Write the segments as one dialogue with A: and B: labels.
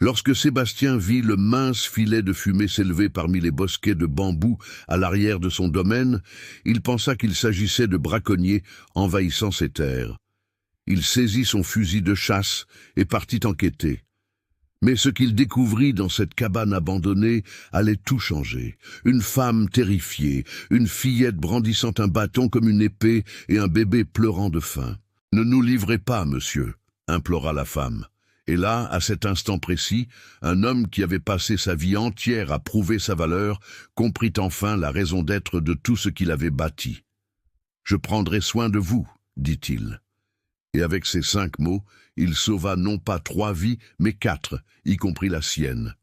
A: Lorsque Sébastien vit le mince filet de fumée s'élever parmi les bosquets de bambous à l'arrière de son domaine, il pensa qu'il s'agissait de braconniers envahissant ses terres. Il saisit son fusil de chasse et partit enquêter. Mais ce qu'il découvrit dans cette cabane abandonnée allait tout changer. Une femme terrifiée, une fillette brandissant un bâton comme une épée et un bébé pleurant de faim. « Ne nous livrez pas, monsieur », implora la femme. Et là, à cet instant précis, un homme qui avait passé sa vie entière à prouver sa valeur comprit enfin la raison d'être de tout ce qu'il avait bâti. « Je prendrai soin de vous », dit-il. Et avec ces 5 mots, il sauva non pas 3 vies, mais 4, y compris la sienne.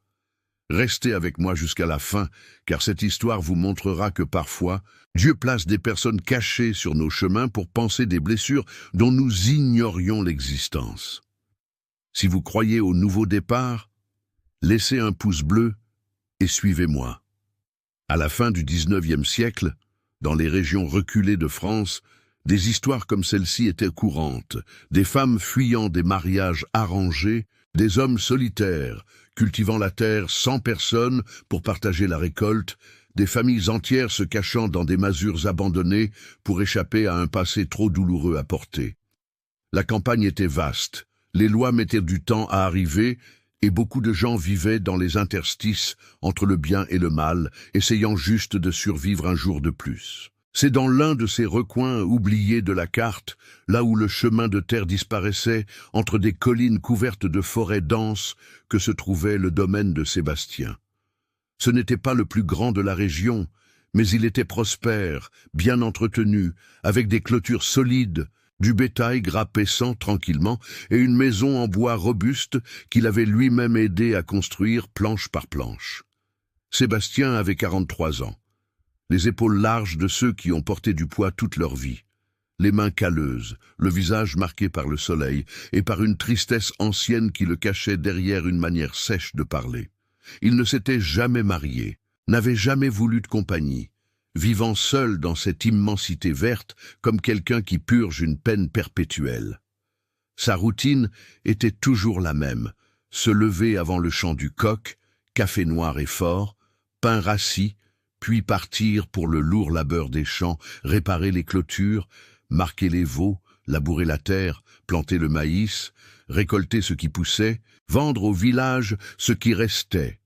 A: Restez avec moi jusqu'à la fin, car cette histoire vous montrera que parfois, Dieu place des personnes cachées sur nos chemins pour panser des blessures dont nous ignorions l'existence. Si vous croyez au nouveau départ, laissez un pouce bleu et suivez-moi. À la fin du XIXe siècle, dans les régions reculées de France, des histoires comme celle-ci étaient courantes, des femmes fuyant des mariages arrangés, des hommes solitaires, cultivant la terre sans personne pour partager la récolte, des familles entières se cachant dans des masures abandonnées pour échapper à un passé trop douloureux à porter. La campagne était vaste, les lois mettaient du temps à arriver, et beaucoup de gens vivaient dans les interstices entre le bien et le mal, essayant juste de survivre un jour de plus. C'est dans l'un de ces recoins oubliés de la carte, là où le chemin de terre disparaissait entre des collines couvertes de forêts denses, que se trouvait le domaine de Sébastien. Ce n'était pas le plus grand de la région, mais il était prospère, bien entretenu, avec des clôtures solides, du bétail grappessant tranquillement et une maison en bois robuste qu'il avait lui-même aidé à construire planche par planche. Sébastien avait 43 ans. Les épaules larges de ceux qui ont porté du poids toute leur vie, les mains calleuses, le visage marqué par le soleil et par une tristesse ancienne qui le cachait derrière une manière sèche de parler. Il ne s'était jamais marié, n'avait jamais voulu de compagnie, vivant seul dans cette immensité verte comme quelqu'un qui purge une peine perpétuelle. Sa routine était toujours la même, se lever avant le chant du coq, café noir et fort, pain rassis, puis partir pour le lourd labeur des champs, réparer les clôtures, marquer les veaux, labourer la terre, planter le maïs, récolter ce qui poussait, vendre au village ce qui restait.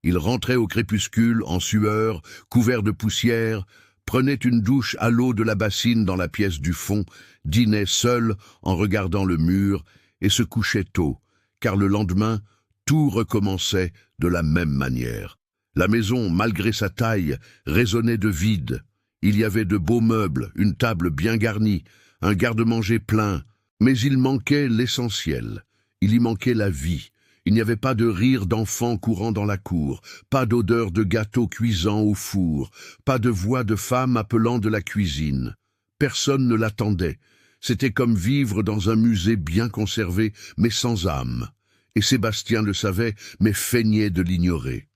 A: Il rentrait au crépuscule, en sueur, couvert de poussière, prenait une douche à l'eau de la bassine dans la pièce du fond, dînait seul en regardant le mur et se couchait tôt, car le lendemain, tout recommençait de la même manière. La maison, malgré sa taille, résonnait de vide. Il y avait de beaux meubles, une table bien garnie, un garde-manger plein, mais il manquait l'essentiel. Il y manquait la vie. Il n'y avait pas de rire d'enfants courant dans la cour, pas d'odeur de gâteaux cuisant au four, pas de voix de femmes appelant de la cuisine. Personne ne l'attendait. C'était comme vivre dans un musée bien conservé, mais sans âme. Et Sébastien le savait, mais feignait de l'ignorer.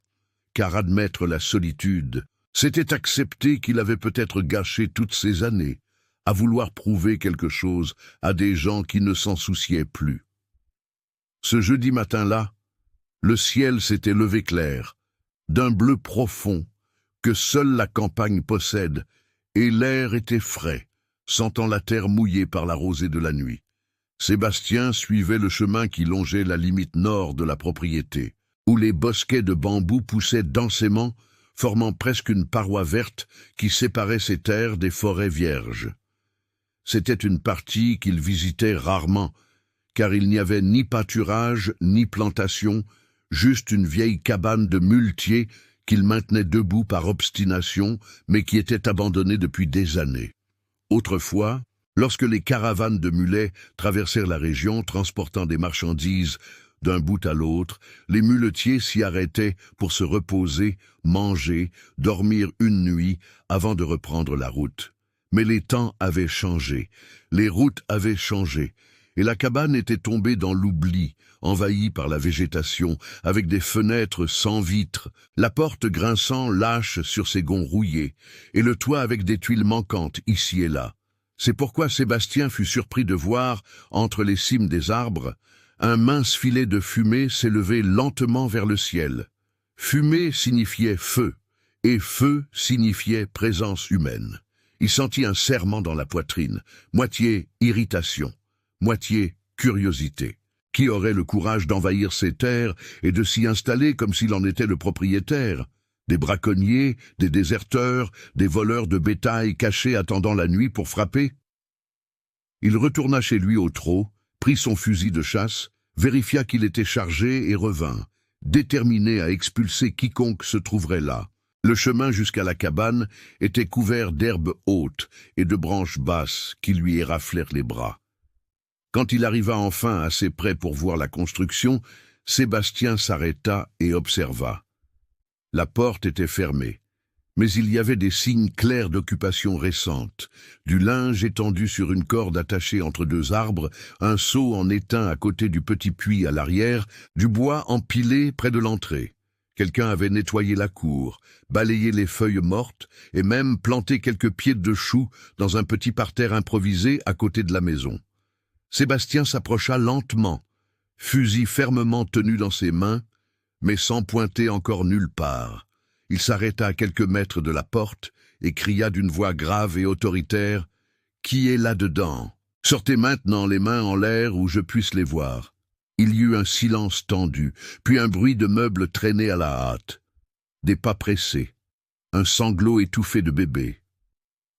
A: Car admettre la solitude, c'était accepter qu'il avait peut-être gâché toutes ces années, à vouloir prouver quelque chose à des gens qui ne s'en souciaient plus. Ce jeudi matin-là, le ciel s'était levé clair, d'un bleu profond, que seule la campagne possède, et l'air était frais, sentant la terre mouillée par la rosée de la nuit. Sébastien suivait le chemin qui longeait la limite nord de la propriété, où les bosquets de bambous poussaient densément, formant presque une paroi verte qui séparait ces terres des forêts vierges. C'était une partie qu'il visitait rarement, car il n'y avait ni pâturage, ni plantation, juste une vieille cabane de muletier qu'il maintenait debout par obstination, mais qui était abandonnée depuis des années. Autrefois, lorsque les caravanes de mulets traversèrent la région transportant des marchandises d'un bout à l'autre, les muletiers s'y arrêtaient pour se reposer, manger, dormir une nuit avant de reprendre la route. Mais les temps avaient changé, les routes avaient changé, et la cabane était tombée dans l'oubli, envahie par la végétation, avec des fenêtres sans vitres, la porte grinçant lâche sur ses gonds rouillés, et le toit avec des tuiles manquantes ici et là. C'est pourquoi Sébastien fut surpris de voir, entre les cimes des arbres, un mince filet de fumée s'élevait lentement vers le ciel. Fumée signifiait feu, et feu signifiait présence humaine. Il sentit un serrement dans la poitrine, moitié irritation, moitié curiosité. Qui aurait le courage d'envahir ces terres et de s'y installer comme s'il en était le propriétaire? Des braconniers, des déserteurs, des voleurs de bétail cachés attendant la nuit pour frapper? Il retourna chez lui au trot, prit son fusil de chasse, vérifia qu'il était chargé et revint, déterminé à expulser quiconque se trouverait là. Le chemin jusqu'à la cabane était couvert d'herbes hautes et de branches basses qui lui éraflèrent les bras. Quand il arriva enfin assez près pour voir la construction, Sébastien s'arrêta et observa. La porte était fermée, mais il y avait des signes clairs d'occupation récente. Du linge étendu sur une corde attachée entre deux arbres, un seau en étain à côté du petit puits à l'arrière, du bois empilé près de l'entrée. Quelqu'un avait nettoyé la cour, balayé les feuilles mortes et même planté quelques pieds de choux dans un petit parterre improvisé à côté de la maison. Sébastien s'approcha lentement, fusil fermement tenu dans ses mains, mais sans pointer encore nulle part. Il s'arrêta à quelques mètres de la porte et cria d'une voix grave et autoritaire « Qui est là-dedans? Sortez maintenant les mains en l'air où je puisse les voir. » Il y eut un silence tendu, puis un bruit de meubles traînés à la hâte. Des pas pressés, un sanglot étouffé de bébé.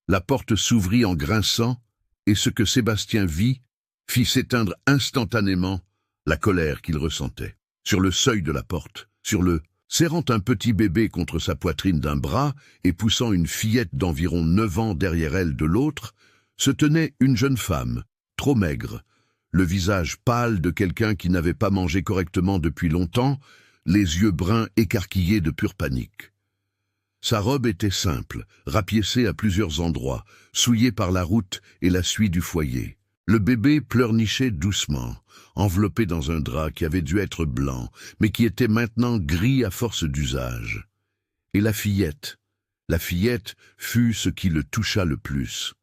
A: La porte s'ouvrit en grinçant, et ce que Sébastien vit fit s'éteindre instantanément la colère qu'il ressentait. Sur le seuil de la porte, serrant un petit bébé contre sa poitrine d'un bras et poussant une fillette d'environ 9 ans derrière elle de l'autre, se tenait une jeune femme, trop maigre, le visage pâle de quelqu'un qui n'avait pas mangé correctement depuis longtemps, les yeux bruns écarquillés de pure panique. Sa robe était simple, rapiécée à plusieurs endroits, souillée par la route et la suie du foyer. Le bébé pleurnichait doucement, enveloppé dans un drap qui avait dû être blanc, mais qui était maintenant gris à force d'usage. Et la fillette fut ce qui le toucha le plus.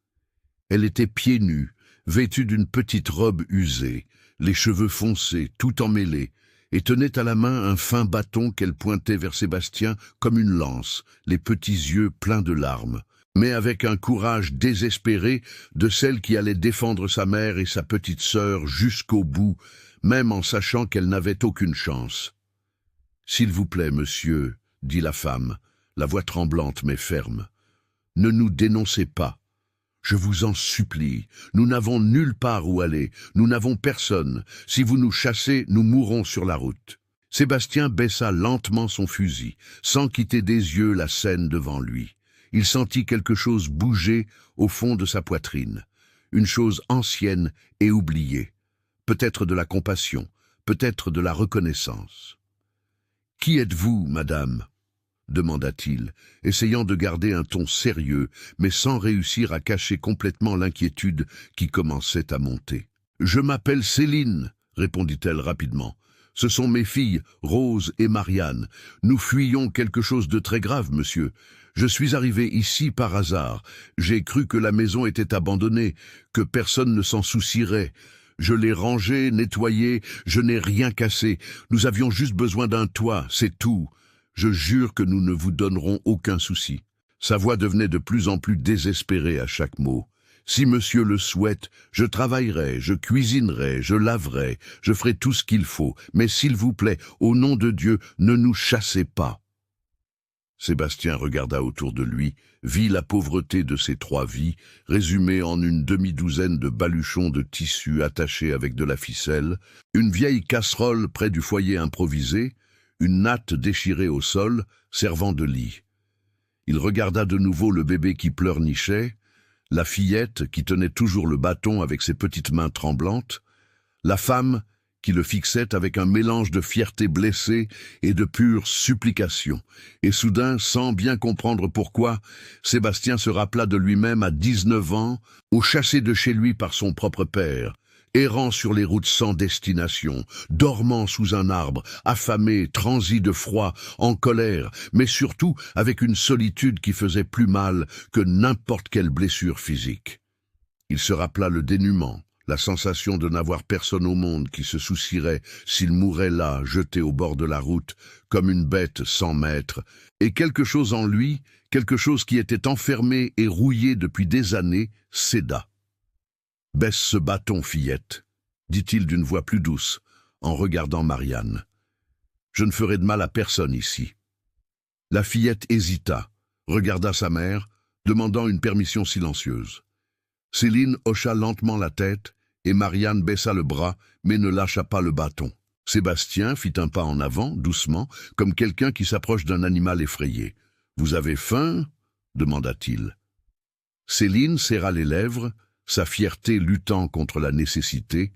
A: Elle était pieds nus, vêtue d'une petite robe usée, les cheveux foncés, tout emmêlés, et tenait à la main un fin bâton qu'elle pointait vers Sébastien comme une lance, les petits yeux pleins de larmes, mais avec un courage désespéré de celle qui allait défendre sa mère et sa petite sœur jusqu'au bout, même en sachant qu'elle n'avait aucune chance. « S'il vous plaît, monsieur, » dit la femme, la voix tremblante mais ferme, « ne nous dénoncez pas. Je vous en supplie, nous n'avons nulle part où aller, nous n'avons personne. Si vous nous chassez, nous mourrons sur la route. » Sébastien baissa lentement son fusil, sans quitter des yeux la scène devant lui. Il sentit quelque chose bouger au fond de sa poitrine, une chose ancienne et oubliée, peut-être de la compassion, peut-être de la reconnaissance. « Qui êtes-vous, madame ?» demanda-t-il, essayant de garder un ton sérieux, mais sans réussir à cacher complètement l'inquiétude qui commençait à monter. « Je m'appelle Céline, » répondit-elle rapidement. « Ce sont mes filles, Rose et Marianne. Nous fuyons quelque chose de très grave, monsieur. Je suis arrivé ici par hasard. J'ai cru que la maison était abandonnée, que personne ne s'en soucierait. Je l'ai rangée, nettoyée, je n'ai rien cassé. Nous avions juste besoin d'un toit, c'est tout. Je jure que nous ne vous donnerons aucun souci. » Sa voix devenait de plus en plus désespérée à chaque mot. « Si monsieur le souhaite, je travaillerai, je cuisinerai, je laverai, je ferai tout ce qu'il faut. Mais s'il vous plaît, au nom de Dieu, ne nous chassez pas. » Sébastien regarda autour de lui, vit la pauvreté de ces 3 vies, résumée en une demi-douzaine de baluchons de tissu attachés avec de la ficelle, une vieille casserole près du foyer improvisé, une natte déchirée au sol, servant de lit. Il regarda de nouveau le bébé qui pleurnichait, la fillette qui tenait toujours le bâton avec ses petites mains tremblantes, la femme qui le fixait avec un mélange de fierté blessée et de pure supplication. Et soudain, sans bien comprendre pourquoi, Sébastien se rappela de lui-même à 19 ans, au chassé de chez lui par son propre père, errant sur les routes sans destination, dormant sous un arbre, affamé, transi de froid, en colère, mais surtout avec une solitude qui faisait plus mal que n'importe quelle blessure physique. Il se rappela le dénuement, la sensation de n'avoir personne au monde qui se soucierait s'il mourait là, jeté au bord de la route, comme une bête sans maître, et quelque chose en lui, quelque chose qui était enfermé et rouillé depuis des années, céda. « Baisse ce bâton, fillette », dit-il d'une voix plus douce, en regardant Marianne. « Je ne ferai de mal à personne ici. » La fillette hésita, regarda sa mère, demandant une permission silencieuse. Céline hocha lentement la tête, et Marianne baissa le bras, mais ne lâcha pas le bâton. Sébastien fit un pas en avant, doucement, comme quelqu'un qui s'approche d'un animal effrayé. « Vous avez faim » demanda-t-il. Céline serra les lèvres, sa fierté luttant contre la nécessité,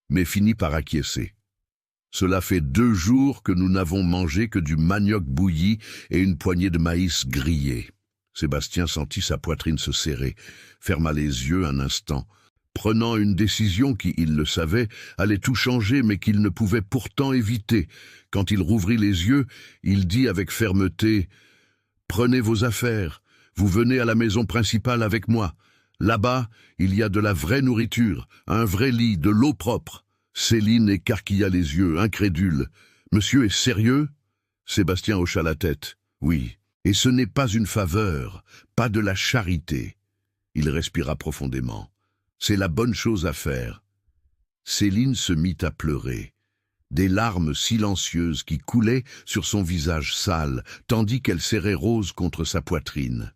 A: mais finit par acquiescer. « Cela fait 2 jours que nous n'avons mangé que du manioc bouilli et une poignée de maïs grillé. » Sébastien sentit sa poitrine se serrer, ferma les yeux un instant, prenant une décision qui, il le savait, allait tout changer, mais qu'il ne pouvait pourtant éviter. Quand il rouvrit les yeux, il dit avec fermeté « Prenez vos affaires, vous venez à la maison principale avec moi. Là-bas, il y a de la vraie nourriture, un vrai lit, de l'eau propre. » Céline écarquilla les yeux, incrédule. « Monsieur est sérieux ?» Sébastien hocha la tête. « Oui, et ce n'est pas une faveur, pas de la charité. » Il respira profondément. « C'est la bonne chose à faire. » Céline se mit à pleurer. Des larmes silencieuses qui coulaient sur son visage sale, tandis qu'elle serrait Rose contre sa poitrine.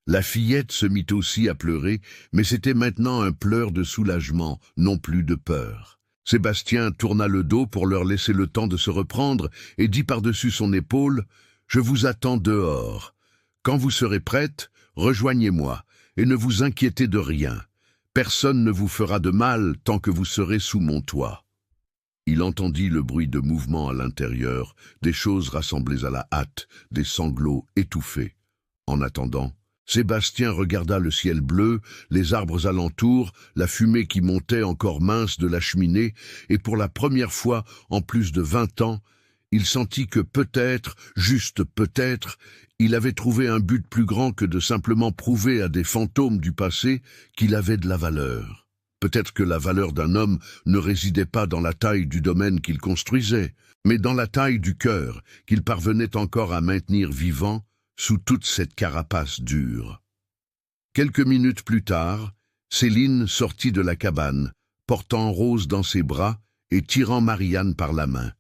A: La fillette se mit aussi à pleurer, mais c'était maintenant un pleur de soulagement, non plus de peur. Sébastien tourna le dos pour leur laisser le temps de se reprendre et dit par-dessus son épaule « Je vous attends dehors. Quand vous serez prête, rejoignez-moi et ne vous inquiétez de rien. Personne ne vous fera de mal tant que vous serez sous mon toit. » Il entendit le bruit de mouvements à l'intérieur, des choses rassemblées à la hâte, des sanglots étouffés. En attendant, Sébastien regarda le ciel bleu, les arbres alentour, la fumée qui montait encore mince de la cheminée, et pour la première fois en plus de 20 ans, il sentit que peut-être, juste peut-être, il avait trouvé un but plus grand que de simplement prouver à des fantômes du passé qu'il avait de la valeur. Peut-être que la valeur d'un homme ne résidait pas dans la taille du domaine qu'il construisait, mais dans la taille du cœur qu'il parvenait encore à maintenir vivant sous toute cette carapace dure. Quelques minutes plus tard, Céline sortit de la cabane, portant Rose dans ses bras et tirant Marianne par la main.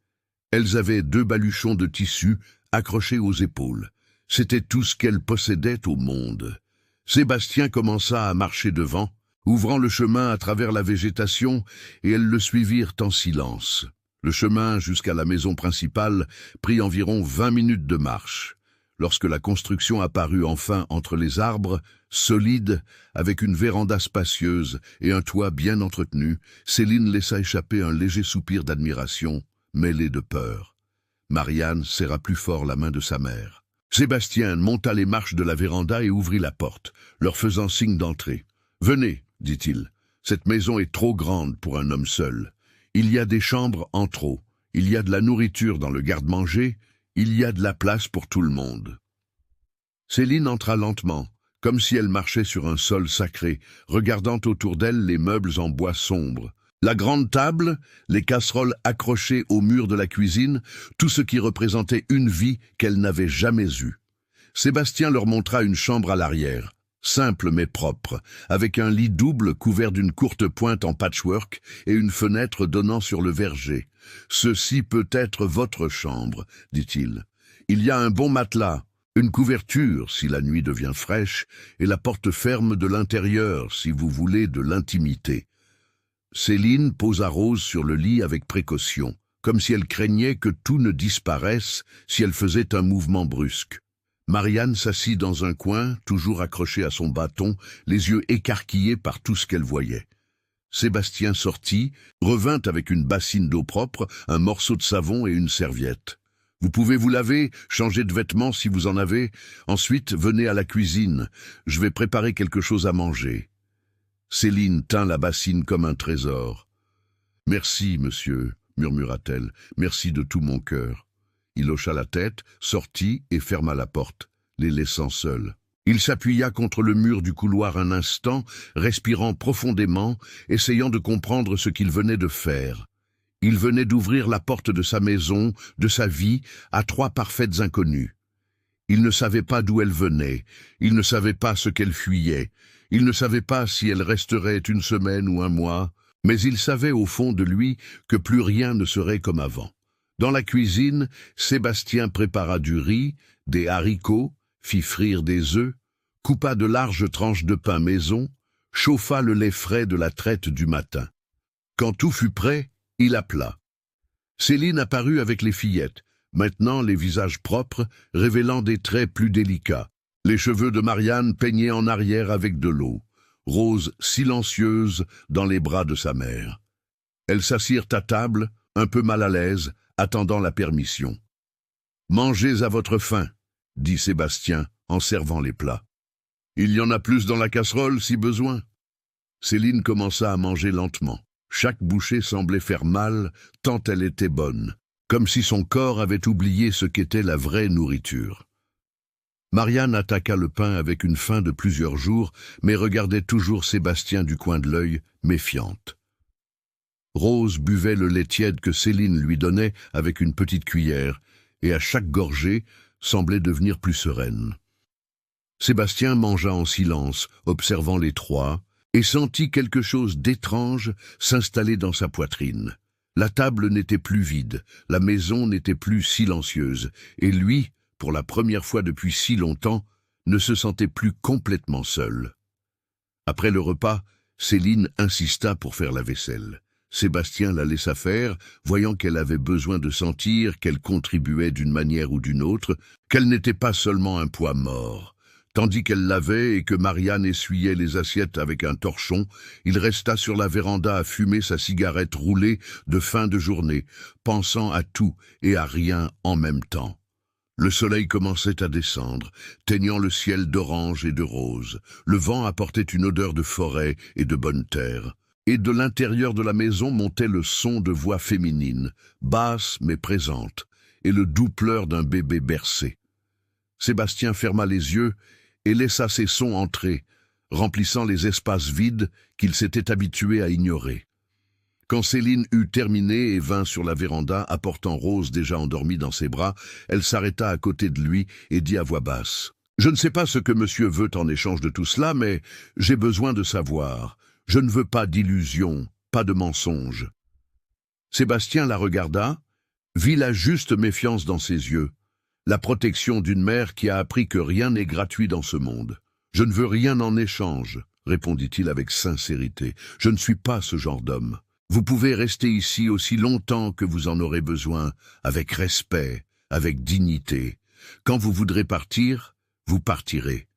A: Elles avaient 2 baluchons de tissu accrochés aux épaules. C'était tout ce qu'elles possédaient au monde. Sébastien commença à marcher devant, ouvrant le chemin à travers la végétation, et elles le suivirent en silence. Le chemin jusqu'à la maison principale prit environ 20 minutes de marche. Lorsque la construction apparut enfin entre les arbres, solide, avec une véranda spacieuse et un toit bien entretenu, Céline laissa échapper un léger soupir d'admiration, mêlé de peur. Marianne serra plus fort la main de sa mère. Sébastien monta les marches de la véranda et ouvrit la porte, leur faisant signe d'entrer. « Venez, dit-il, cette maison est trop grande pour un homme seul. Il y a des chambres en trop, il y a de la nourriture dans le garde-manger, il y a de la place pour tout le monde. » Céline entra lentement, comme si elle marchait sur un sol sacré, regardant autour d'elle les meubles en bois sombre. La grande table, les casseroles accrochées au mur de la cuisine, tout ce qui représentait une vie qu'elle n'avait jamais eue. Sébastien leur montra une chambre à l'arrière, simple mais propre, avec un lit double couvert d'une courte pointe en patchwork et une fenêtre donnant sur le verger. « Ceci peut être votre chambre, dit-il. Il y a un bon matelas, une couverture si la nuit devient fraîche, et la porte ferme de l'intérieur si vous voulez de l'intimité. » Céline posa Rose sur le lit avec précaution, comme si elle craignait que tout ne disparaisse si elle faisait un mouvement brusque. Marianne s'assit dans un coin, toujours accrochée à son bâton, les yeux écarquillés par tout ce qu'elle voyait. Sébastien sortit, revint avec une bassine d'eau propre, un morceau de savon et une serviette. « Vous pouvez vous laver, changer de vêtements si vous en avez. Ensuite, venez à la cuisine. Je vais préparer quelque chose à manger. » Céline tint la bassine comme un trésor. « Merci, monsieur, » murmura-t-elle. « Merci de tout mon cœur. » Il hocha la tête, sortit et ferma la porte, les laissant seuls. Il s'appuya contre le mur du couloir un instant, respirant profondément, essayant de comprendre ce qu'il venait de faire. Il venait d'ouvrir la porte de sa maison, de sa vie, à 3 parfaites inconnues. Il ne savait pas d'où elles venaient, il ne savait pas ce qu'elles fuyaient, il ne savait pas si elles resteraient une semaine ou un mois, mais il savait au fond de lui que plus rien ne serait comme avant. Dans la cuisine, Sébastien prépara du riz, des haricots, fit frire des œufs, coupa de larges tranches de pain maison, chauffa le lait frais de la traite du matin. Quand tout fut prêt, il appela. Céline apparut avec les fillettes, maintenant les visages propres, révélant des traits plus délicats. Les cheveux de Marianne peignaient en arrière avec de l'eau, Rose silencieuse dans les bras de sa mère. Elles s'assirent à table, un peu mal à l'aise, attendant la permission. « Mangez à votre faim », dit Sébastien en servant les plats. « Il y en a plus dans la casserole si besoin. » Céline commença à manger lentement. Chaque bouchée semblait faire mal, tant elle était bonne, comme si son corps avait oublié ce qu'était la vraie nourriture. Marianne attaqua le pain avec une faim de plusieurs jours, mais regardait toujours Sébastien du coin de l'œil, méfiante. Rose buvait le lait tiède que Céline lui donnait avec une petite cuillère, et à chaque gorgée semblait devenir plus sereine. Sébastien mangea en silence, observant les trois, et sentit quelque chose d'étrange s'installer dans sa poitrine. La table n'était plus vide, la maison n'était plus silencieuse, et lui, pour la première fois depuis si longtemps, ne se sentait plus complètement seul. Après le repas, Céline insista pour faire la vaisselle. Sébastien la laissa faire, voyant qu'elle avait besoin de sentir qu'elle contribuait d'une manière ou d'une autre, qu'elle n'était pas seulement un poids mort. Tandis qu'elle lavait et que Marianne essuyait les assiettes avec un torchon, il resta sur la véranda à fumer sa cigarette roulée de fin de journée, pensant à tout et à rien en même temps. Le soleil commençait à descendre, teignant le ciel d'orange et de rose. Le vent apportait une odeur de forêt et de bonne terre. Et de l'intérieur de la maison montait le son de voix féminines, basse mais présente, et le doux pleur d'un bébé bercé. Sébastien ferma les yeux et laissa ces sons entrer, remplissant les espaces vides qu'il s'était habitué à ignorer. Quand Céline eut terminé et vint sur la véranda, apportant Rose déjà endormie dans ses bras, elle s'arrêta à côté de lui et dit à voix basse « Je ne sais pas ce que monsieur veut en échange de tout cela, mais j'ai besoin de savoir. Je ne veux pas d'illusions, pas de mensonges. » Sébastien la regarda, vit la juste méfiance dans ses yeux, la protection d'une mère qui a appris que rien n'est gratuit dans ce monde. « Je ne veux rien en échange, » répondit-il avec sincérité. « Je ne suis pas ce genre d'homme. Vous pouvez rester ici aussi longtemps que vous en aurez besoin, avec respect, avec dignité. Quand vous voudrez partir, vous partirez.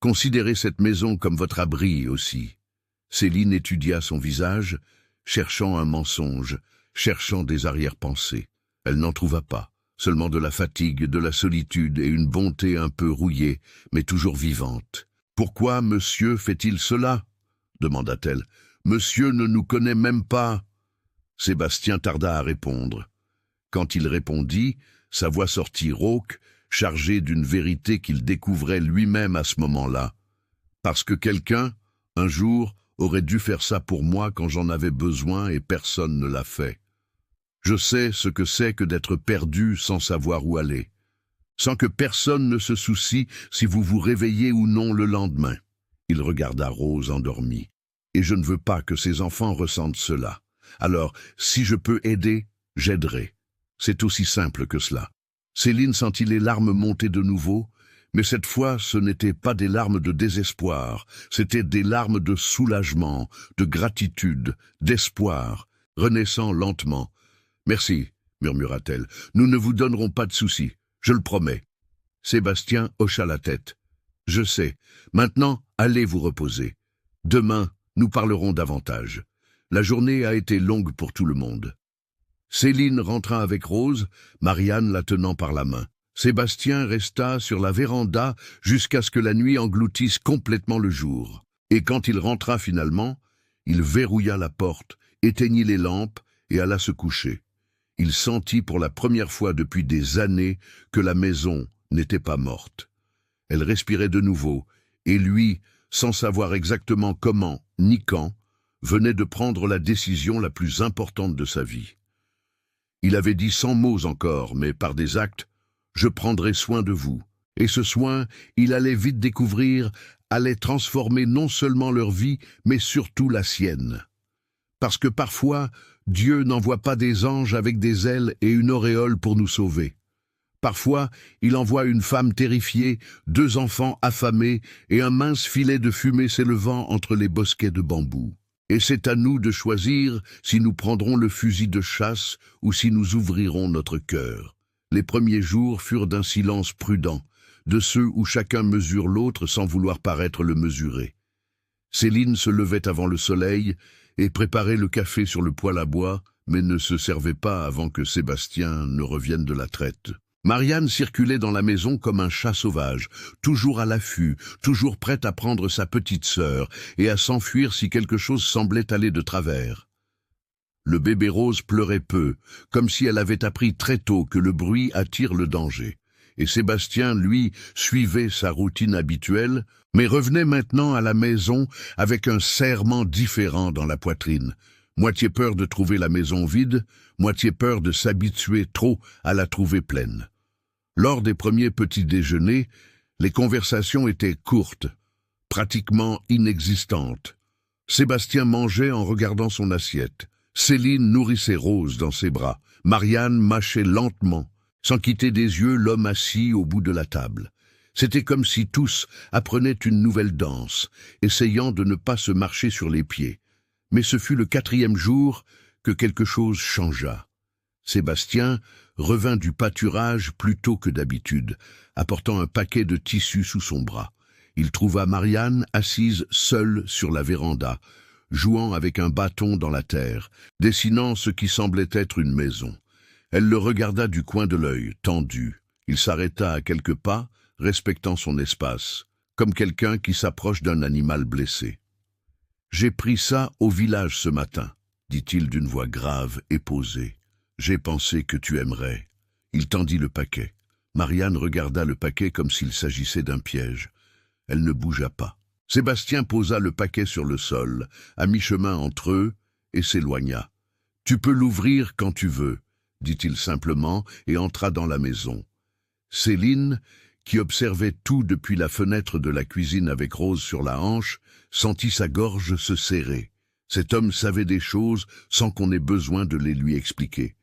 A: Considérez cette maison comme votre abri aussi. » Céline étudia son visage, cherchant un mensonge, cherchant des arrière-pensées. Elle n'en trouva pas, seulement de la fatigue, de la solitude et une bonté un peu rouillée, mais toujours vivante. « Pourquoi monsieur fait-il cela ?» demanda-t-elle. « Monsieur ne nous connaît même pas. » Sébastien tarda à répondre. Quand il répondit, sa voix sortit rauque, chargée d'une vérité qu'il découvrait lui-même à ce moment-là. « Parce que quelqu'un, un jour, aurait dû faire ça pour moi quand j'en avais besoin et personne ne l'a fait. Je sais ce que c'est que d'être perdu sans savoir où aller, sans que personne ne se soucie si vous vous réveillez ou non le lendemain. » Il regarda Rose endormie. « Et je ne veux pas que ses enfants ressentent cela. Alors, si je peux aider, j'aiderai. C'est aussi simple que cela. » Céline sentit les larmes monter de nouveau, mais cette fois ce n'étaient pas des larmes de désespoir, c'étaient des larmes de soulagement, de gratitude, d'espoir, renaissant lentement. « Merci, » murmura-t-elle, « nous ne vous donnerons pas de soucis, je le promets. » Sébastien hocha la tête. « Je sais. Maintenant, allez vous reposer. Demain, nous parlerons davantage. La journée a été longue pour tout le monde. » Céline rentra avec Rose, Marianne la tenant par la main. Sébastien resta sur la véranda jusqu'à ce que la nuit engloutisse complètement le jour. Et quand il rentra finalement, il verrouilla la porte, éteignit les lampes et alla se coucher. Il sentit pour la première fois depuis des années que la maison n'était pas morte. Elle respirait de nouveau, et lui, sans savoir exactement comment ni quand, venait de prendre la décision la plus importante de sa vie. Il avait dit sans mots encore, mais par des actes, « Je prendrai soin de vous ». Et ce soin, il allait vite découvrir, allait transformer non seulement leur vie, mais surtout la sienne. Parce que parfois, Dieu n'envoie pas des anges avec des ailes et une auréole pour nous sauver. Parfois, il envoie une femme terrifiée, 2 enfants affamés et un mince filet de fumée s'élevant entre les bosquets de bambou. Et c'est à nous de choisir si nous prendrons le fusil de chasse ou si nous ouvrirons notre cœur. Les premiers jours furent d'un silence prudent, de ceux où chacun mesure l'autre sans vouloir paraître le mesurer. Céline se levait avant le soleil et préparait le café sur le poêle à bois, mais ne se servait pas avant que Sébastien ne revienne de la traite. Marianne circulait dans la maison comme un chat sauvage, toujours à l'affût, toujours prête à prendre sa petite sœur et à s'enfuir si quelque chose semblait aller de travers. Le bébé Rose pleurait peu, comme si elle avait appris très tôt que le bruit attire le danger. Et Sébastien, lui, suivait sa routine habituelle, mais revenait maintenant à la maison avec un serrement différent dans la poitrine. Moitié peur de trouver la maison vide, moitié peur de s'habituer trop à la trouver pleine. Lors des premiers petits déjeuners, les conversations étaient courtes, pratiquement inexistantes. Sébastien mangeait en regardant son assiette. Céline nourrissait Rose dans ses bras. Marianne mâchait lentement, sans quitter des yeux l'homme assis au bout de la table. C'était comme si tous apprenaient une nouvelle danse, essayant de ne pas se marcher sur les pieds. Mais ce fut le 4e jour que quelque chose changea. Sébastien revint du pâturage plus tôt que d'habitude, apportant un paquet de tissus sous son bras. Il trouva Marianne assise seule sur la véranda, jouant avec un bâton dans la terre, dessinant ce qui semblait être une maison. Elle le regarda du coin de l'œil, tendu. Il s'arrêta à quelques pas, respectant son espace, comme quelqu'un qui s'approche d'un animal blessé. « J'ai pris ça au village ce matin, » dit-il d'une voix grave et posée. « J'ai pensé que tu aimerais. » Il tendit le paquet. Marianne regarda le paquet comme s'il s'agissait d'un piège. Elle ne bougea pas. Sébastien posa le paquet sur le sol, à mi-chemin entre eux, et s'éloigna. « Tu peux l'ouvrir quand tu veux, » dit-il simplement, et entra dans la maison. Céline, qui observait tout depuis la fenêtre de la cuisine avec Rose sur la hanche, sentit sa gorge se serrer. Cet homme savait des choses sans qu'on ait besoin de les lui expliquer.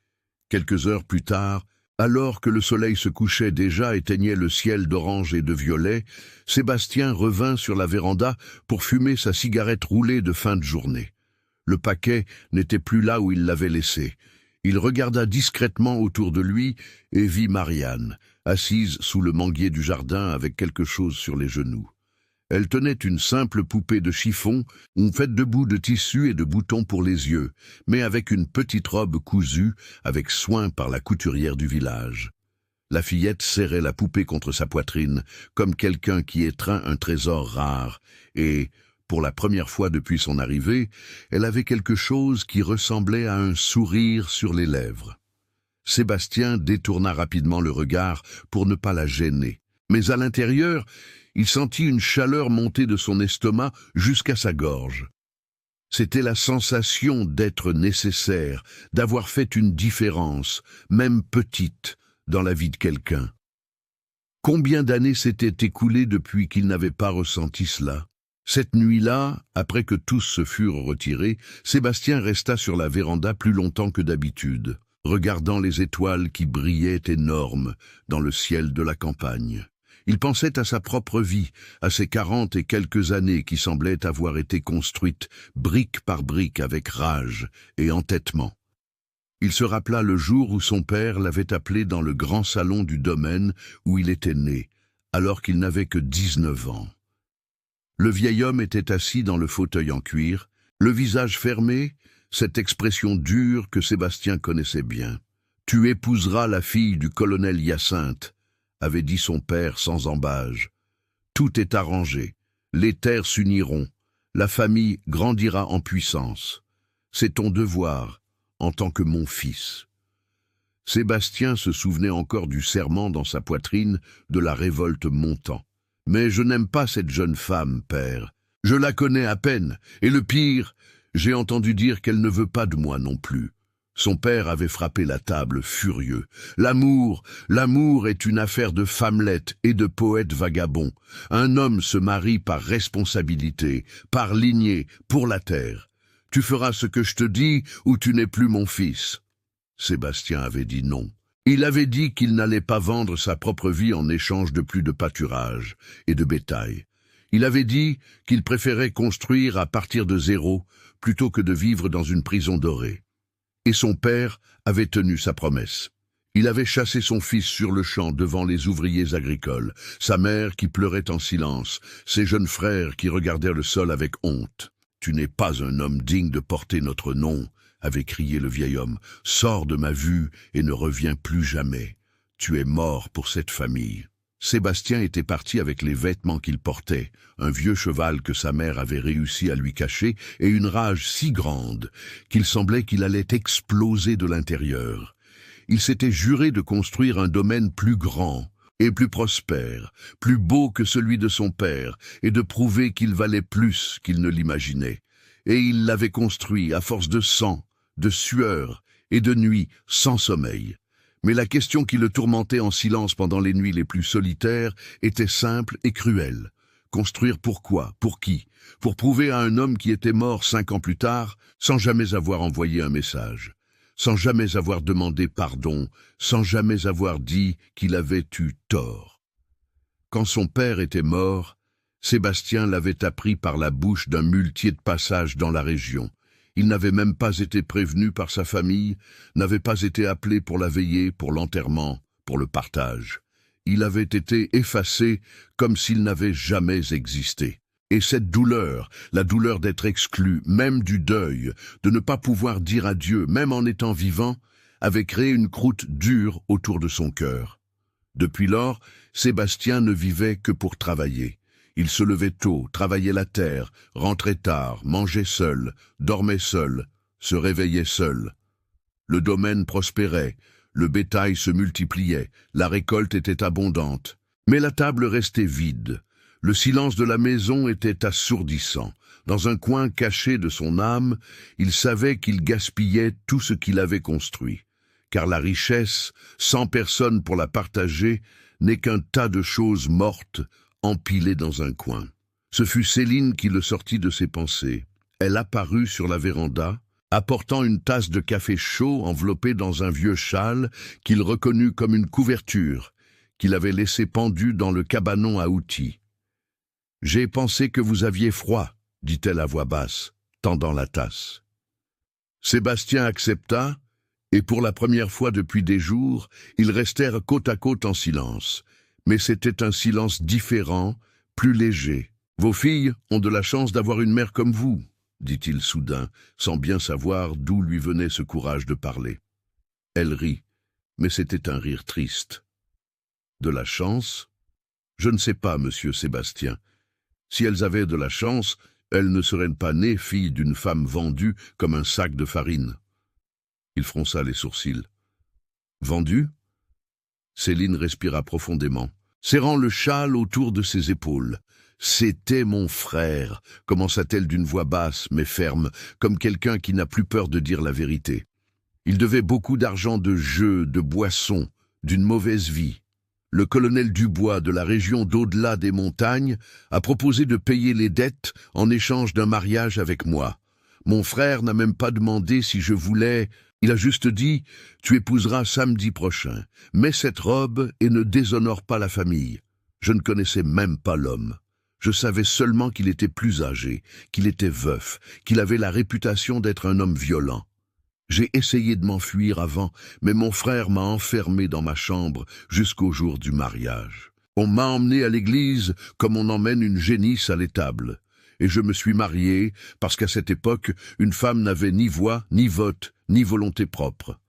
A: Quelques heures plus tard, alors que le soleil se couchait déjà éteignait le ciel d'orange et de violet, Sébastien revint sur la véranda pour fumer sa cigarette roulée de fin de journée. Le paquet n'était plus là où il l'avait laissé. Il regarda discrètement autour de lui et vit Marianne, assise sous le manguier du jardin avec quelque chose sur les genoux. Elle tenait une simple poupée de chiffon, faite de bouts de tissu et de boutons pour les yeux, mais avec une petite robe cousue, avec soin par la couturière du village. La fillette serrait la poupée contre sa poitrine, comme quelqu'un qui étreint un trésor rare, et, pour la première fois depuis son arrivée, elle avait quelque chose qui ressemblait à un sourire sur les lèvres. Sébastien détourna rapidement le regard pour ne pas la gêner, mais à l'intérieur, il sentit une chaleur monter de son estomac jusqu'à sa gorge. C'était la sensation d'être nécessaire, d'avoir fait une différence, même petite, dans la vie de quelqu'un. Combien d'années s'étaient écoulées depuis qu'il n'avait pas ressenti cela? Cette nuit-là, après que tous se furent retirés, Sébastien resta sur la véranda plus longtemps que d'habitude, regardant les étoiles qui brillaient énormes dans le ciel de la campagne. Il pensait à sa propre vie, à ses 40 et quelques années qui semblaient avoir été construites brique par brique avec rage et entêtement. Il se rappela le jour où son père l'avait appelé dans le grand salon du domaine où il était né, alors qu'il n'avait que 19 ans. Le vieil homme était assis dans le fauteuil en cuir, le visage fermé, cette expression dure que Sébastien connaissait bien. « Tu épouseras la fille du colonel Hyacinthe », avait dit son père sans ambages. « Tout est arrangé, les terres s'uniront, la famille grandira en puissance. C'est ton devoir, en tant que mon fils. » Sébastien se souvenait encore du serrement dans sa poitrine, de la révolte montant. Mais je n'aime pas cette jeune femme, père. Je la connais à peine, et le pire, j'ai entendu dire qu'elle ne veut pas de moi non plus. » Son père avait frappé la table, furieux. L'amour est une affaire de femmelettes et de poètes vagabonds. Un homme se marie par responsabilité, par lignée, pour la terre. Tu feras ce que je te dis ou tu n'es plus mon fils. Sébastien avait dit non. Il avait dit qu'il n'allait pas vendre sa propre vie en échange de plus de pâturage et de bétail. Il avait dit qu'il préférait construire à partir de zéro plutôt que de vivre dans une prison dorée. Et son père avait tenu sa promesse. Il avait chassé son fils sur le champ devant les ouvriers agricoles, sa mère qui pleurait en silence, ses jeunes frères qui regardèrent le sol avec honte. « Tu n'es pas un homme digne de porter notre nom », avait crié le vieil homme. « Sors de ma vue et ne reviens plus jamais. Tu es mort pour cette famille. » Sébastien était parti avec les vêtements qu'il portait, un vieux cheval que sa mère avait réussi à lui cacher, et une rage si grande qu'il semblait qu'il allait exploser de l'intérieur. Il s'était juré de construire un domaine plus grand et plus prospère, plus beau que celui de son père, et de prouver qu'il valait plus qu'il ne l'imaginait. Et il l'avait construit à force de sang, de sueur et de nuits sans sommeil. Mais la question qui le tourmentait en silence pendant les nuits les plus solitaires était simple et cruelle. Construire pourquoi? Pour qui? Pour prouver à un homme qui était mort 5 ans plus tard, sans jamais avoir envoyé un message, sans jamais avoir demandé pardon, sans jamais avoir dit qu'il avait eu tort. Quand son père était mort, Sébastien l'avait appris par la bouche d'un muletier de passage dans la région. Il n'avait même pas été prévenu par sa famille, n'avait pas été appelé pour la veillée, pour l'enterrement, pour le partage. Il avait été effacé comme s'il n'avait jamais existé. Et cette douleur, la douleur d'être exclu, même du deuil, de ne pas pouvoir dire adieu, même en étant vivant, avait créé une croûte dure autour de son cœur. Depuis lors, Sébastien ne vivait que pour travailler. Il se levait tôt, travaillait la terre, rentrait tard, mangeait seul, dormait seul, se réveillait seul. Le domaine prospérait, le bétail se multipliait, la récolte était abondante. Mais la table restait vide. Le silence de la maison était assourdissant. Dans un coin caché de son âme, il savait qu'il gaspillait tout ce qu'il avait construit. Car la richesse, sans personne pour la partager, n'est qu'un tas de choses mortes, empilé dans un coin. Ce fut Céline qui le sortit de ses pensées. Elle apparut sur la véranda, apportant une tasse de café chaud enveloppée dans un vieux châle qu'il reconnut comme une couverture, qu'il avait laissé pendue dans le cabanon à outils. « J'ai pensé que vous aviez froid », dit-elle à voix basse, tendant la tasse. Sébastien accepta, et pour la première fois depuis des jours, ils restèrent côte à côte en silence. Mais c'était un silence différent, plus léger. « Vos filles ont de la chance d'avoir une mère comme vous », dit-il soudain, sans bien savoir d'où lui venait ce courage de parler. Elle rit, mais c'était un rire triste. « De la chance? Je ne sais pas, monsieur Sébastien. Si elles avaient de la chance, elles ne seraient pas nées filles d'une femme vendue comme un sac de farine. » Il fronça les sourcils. « Vendue ?» Céline respira profondément, serrant le châle autour de ses épaules. « C'était mon frère », commença-t-elle d'une voix basse mais ferme, comme quelqu'un qui n'a plus peur de dire la vérité. Il devait beaucoup d'argent de jeux, de boissons, d'une mauvaise vie. Le colonel Dubois de la région d'au-delà des montagnes a proposé de payer les dettes en échange d'un mariage avec moi. Mon frère n'a même pas demandé si je voulais... Il a juste dit « Tu épouseras samedi prochain, mets cette robe et ne déshonore pas la famille. » Je ne connaissais même pas l'homme. Je savais seulement qu'il était plus âgé, qu'il était veuf, qu'il avait la réputation d'être un homme violent. J'ai essayé de m'enfuir avant, mais mon frère m'a enfermé dans ma chambre jusqu'au jour du mariage. On m'a emmené à l'église comme on emmène une génisse à l'étable. Et je me suis marié parce qu'à cette époque, une femme n'avait ni voix, ni vote, ni volonté propre.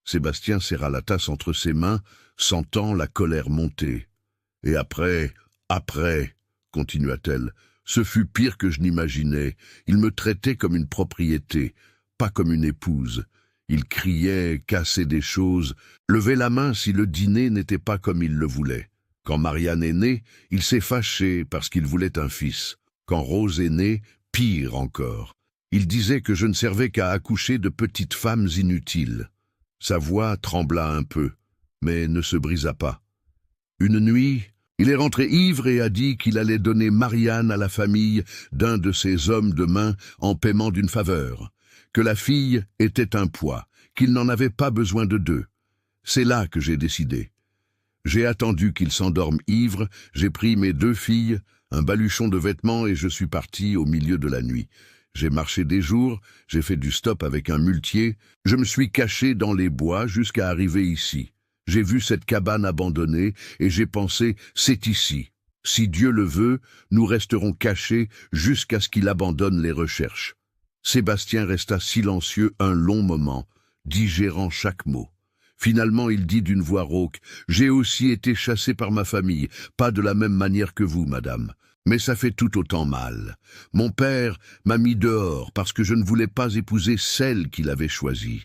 A: Sébastien serra la tasse entre ses mains, sentant la colère monter. Et après, continua-t-elle, ce fut pire que je n'imaginais. Il me traitait comme une propriété, pas comme une épouse. Il criait, cassait des choses, levait la main si le dîner n'était pas comme il le voulait. Quand Marianne est née, il s'est fâché parce qu'il voulait un fils. Quand Rose est née, pire encore. Il disait que je ne servais qu'à accoucher de petites femmes inutiles. Sa voix trembla un peu, mais ne se brisa pas. Une nuit, il est rentré ivre et a dit qu'il allait donner Marianne à la famille d'un de ses hommes de main en paiement d'une faveur, que la fille était un poids, qu'il n'en avait pas besoin de deux. C'est là que j'ai décidé. J'ai attendu qu'il s'endorme ivre, j'ai pris mes 2 filles, un baluchon de vêtements et je suis parti au milieu de la nuit. J'ai marché des jours, j'ai fait du stop avec un muletier, je me suis caché dans les bois jusqu'à arriver ici. J'ai vu cette cabane abandonnée et j'ai pensé, c'est ici. Si Dieu le veut, nous resterons cachés jusqu'à ce qu'il abandonne les recherches. Sébastien resta silencieux un long moment, digérant chaque mot. Finalement, il dit d'une voix rauque, « J'ai aussi été chassé par ma famille, pas de la même manière que vous, madame. Mais ça fait tout autant mal. Mon père m'a mis dehors parce que je ne voulais pas épouser celle qu'il avait choisie.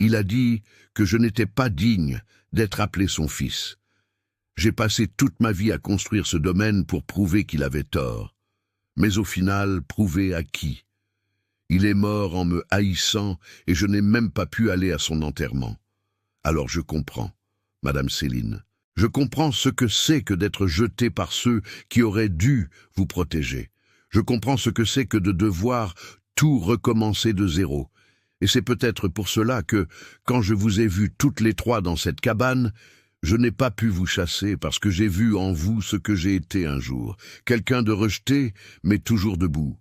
A: Il a dit que je n'étais pas digne d'être appelé son fils. J'ai passé toute ma vie à construire ce domaine pour prouver qu'il avait tort. Mais au final, prouver à qui? Il est mort en me haïssant et je n'ai même pas pu aller à son enterrement. Alors je comprends, Madame Céline. Je comprends ce que c'est que d'être jeté par ceux qui auraient dû vous protéger. Je comprends ce que c'est que de devoir tout recommencer de zéro. Et c'est peut-être pour cela que, quand je vous ai vus toutes les 3 dans cette cabane, je n'ai pas pu vous chasser parce que j'ai vu en vous ce que j'ai été un jour, quelqu'un de rejeté, mais toujours debout.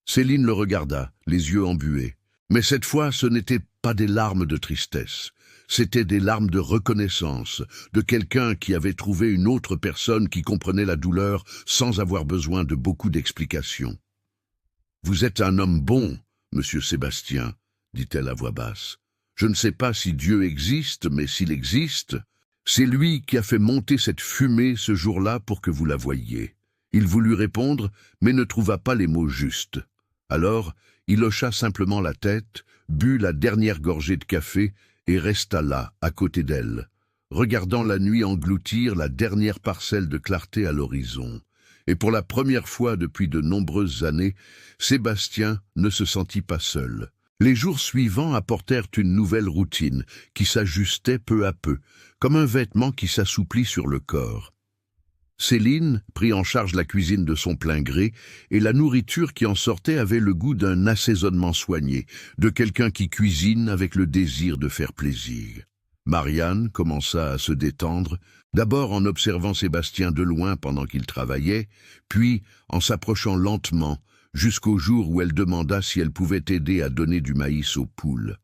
A: Céline le regarda, les yeux embués. Mais cette fois, ce n'étaient pas des larmes de tristesse. C'étaient des larmes de reconnaissance, de quelqu'un qui avait trouvé une autre personne qui comprenait la douleur sans avoir besoin de beaucoup d'explications. « Vous êtes un homme bon, monsieur Sébastien, » dit-elle à voix basse. « Je ne sais pas si Dieu existe, mais s'il existe, c'est lui qui a fait monter cette fumée ce jour-là pour que vous la voyiez. » Il voulut répondre, mais ne trouva pas les mots justes. Alors, il hocha simplement la tête, but la dernière gorgée de café et resta là, à côté d'elle, regardant la nuit engloutir la dernière parcelle de clarté à l'horizon. Et pour la première fois depuis de nombreuses années, Sébastien ne se sentit pas seul. Les jours suivants apportèrent une nouvelle routine qui s'ajustait peu à peu, comme un vêtement qui s'assouplit sur le corps. Céline prit en charge la cuisine de son plein gré, et la nourriture qui en sortait avait le goût d'un assaisonnement soigné, de quelqu'un qui cuisine avec le désir de faire plaisir. Marianne commença à se détendre, d'abord en observant Sébastien de loin pendant qu'il travaillait, puis en s'approchant lentement, jusqu'au jour où elle demanda si elle pouvait aider à donner du maïs aux poules.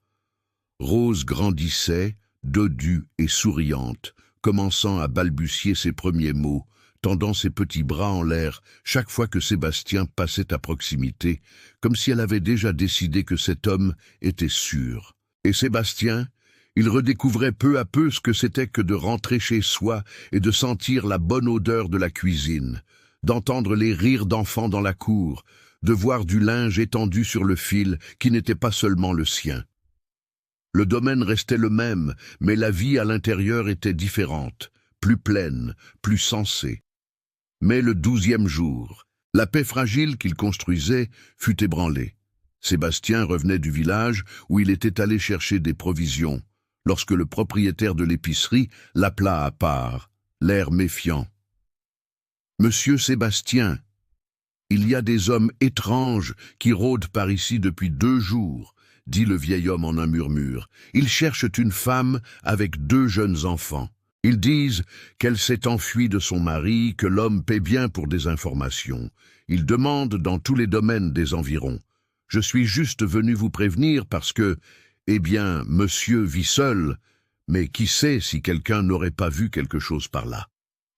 A: Rose grandissait, dodue et souriante, commençant à balbutier ses premiers mots, tendant ses petits bras en l'air chaque fois que Sébastien passait à proximité, comme si elle avait déjà décidé que cet homme était sûr. Et Sébastien, il redécouvrait peu à peu ce que c'était que de rentrer chez soi et de sentir la bonne odeur de la cuisine, d'entendre les rires d'enfants dans la cour, de voir du linge étendu sur le fil qui n'était pas seulement le sien. Le domaine restait le même, mais la vie à l'intérieur était différente, plus pleine, plus sensée. Mais le 12e jour, la paix fragile qu'il construisait fut ébranlée. Sébastien revenait du village où il était allé chercher des provisions, lorsque le propriétaire de l'épicerie l'appela à part, l'air méfiant. « Monsieur Sébastien, il y a des hommes étranges qui rôdent par ici depuis 2 jours, dit le vieil homme en un murmure. Ils cherchent une femme avec 2 jeunes enfants. Ils disent qu'elle s'est enfuie de son mari, que l'homme paie bien pour des informations. Ils demandent dans tous les domaines des environs. Je suis juste venu vous prévenir parce que, eh bien, monsieur vit seul, mais qui sait si quelqu'un n'aurait pas vu quelque chose par là. »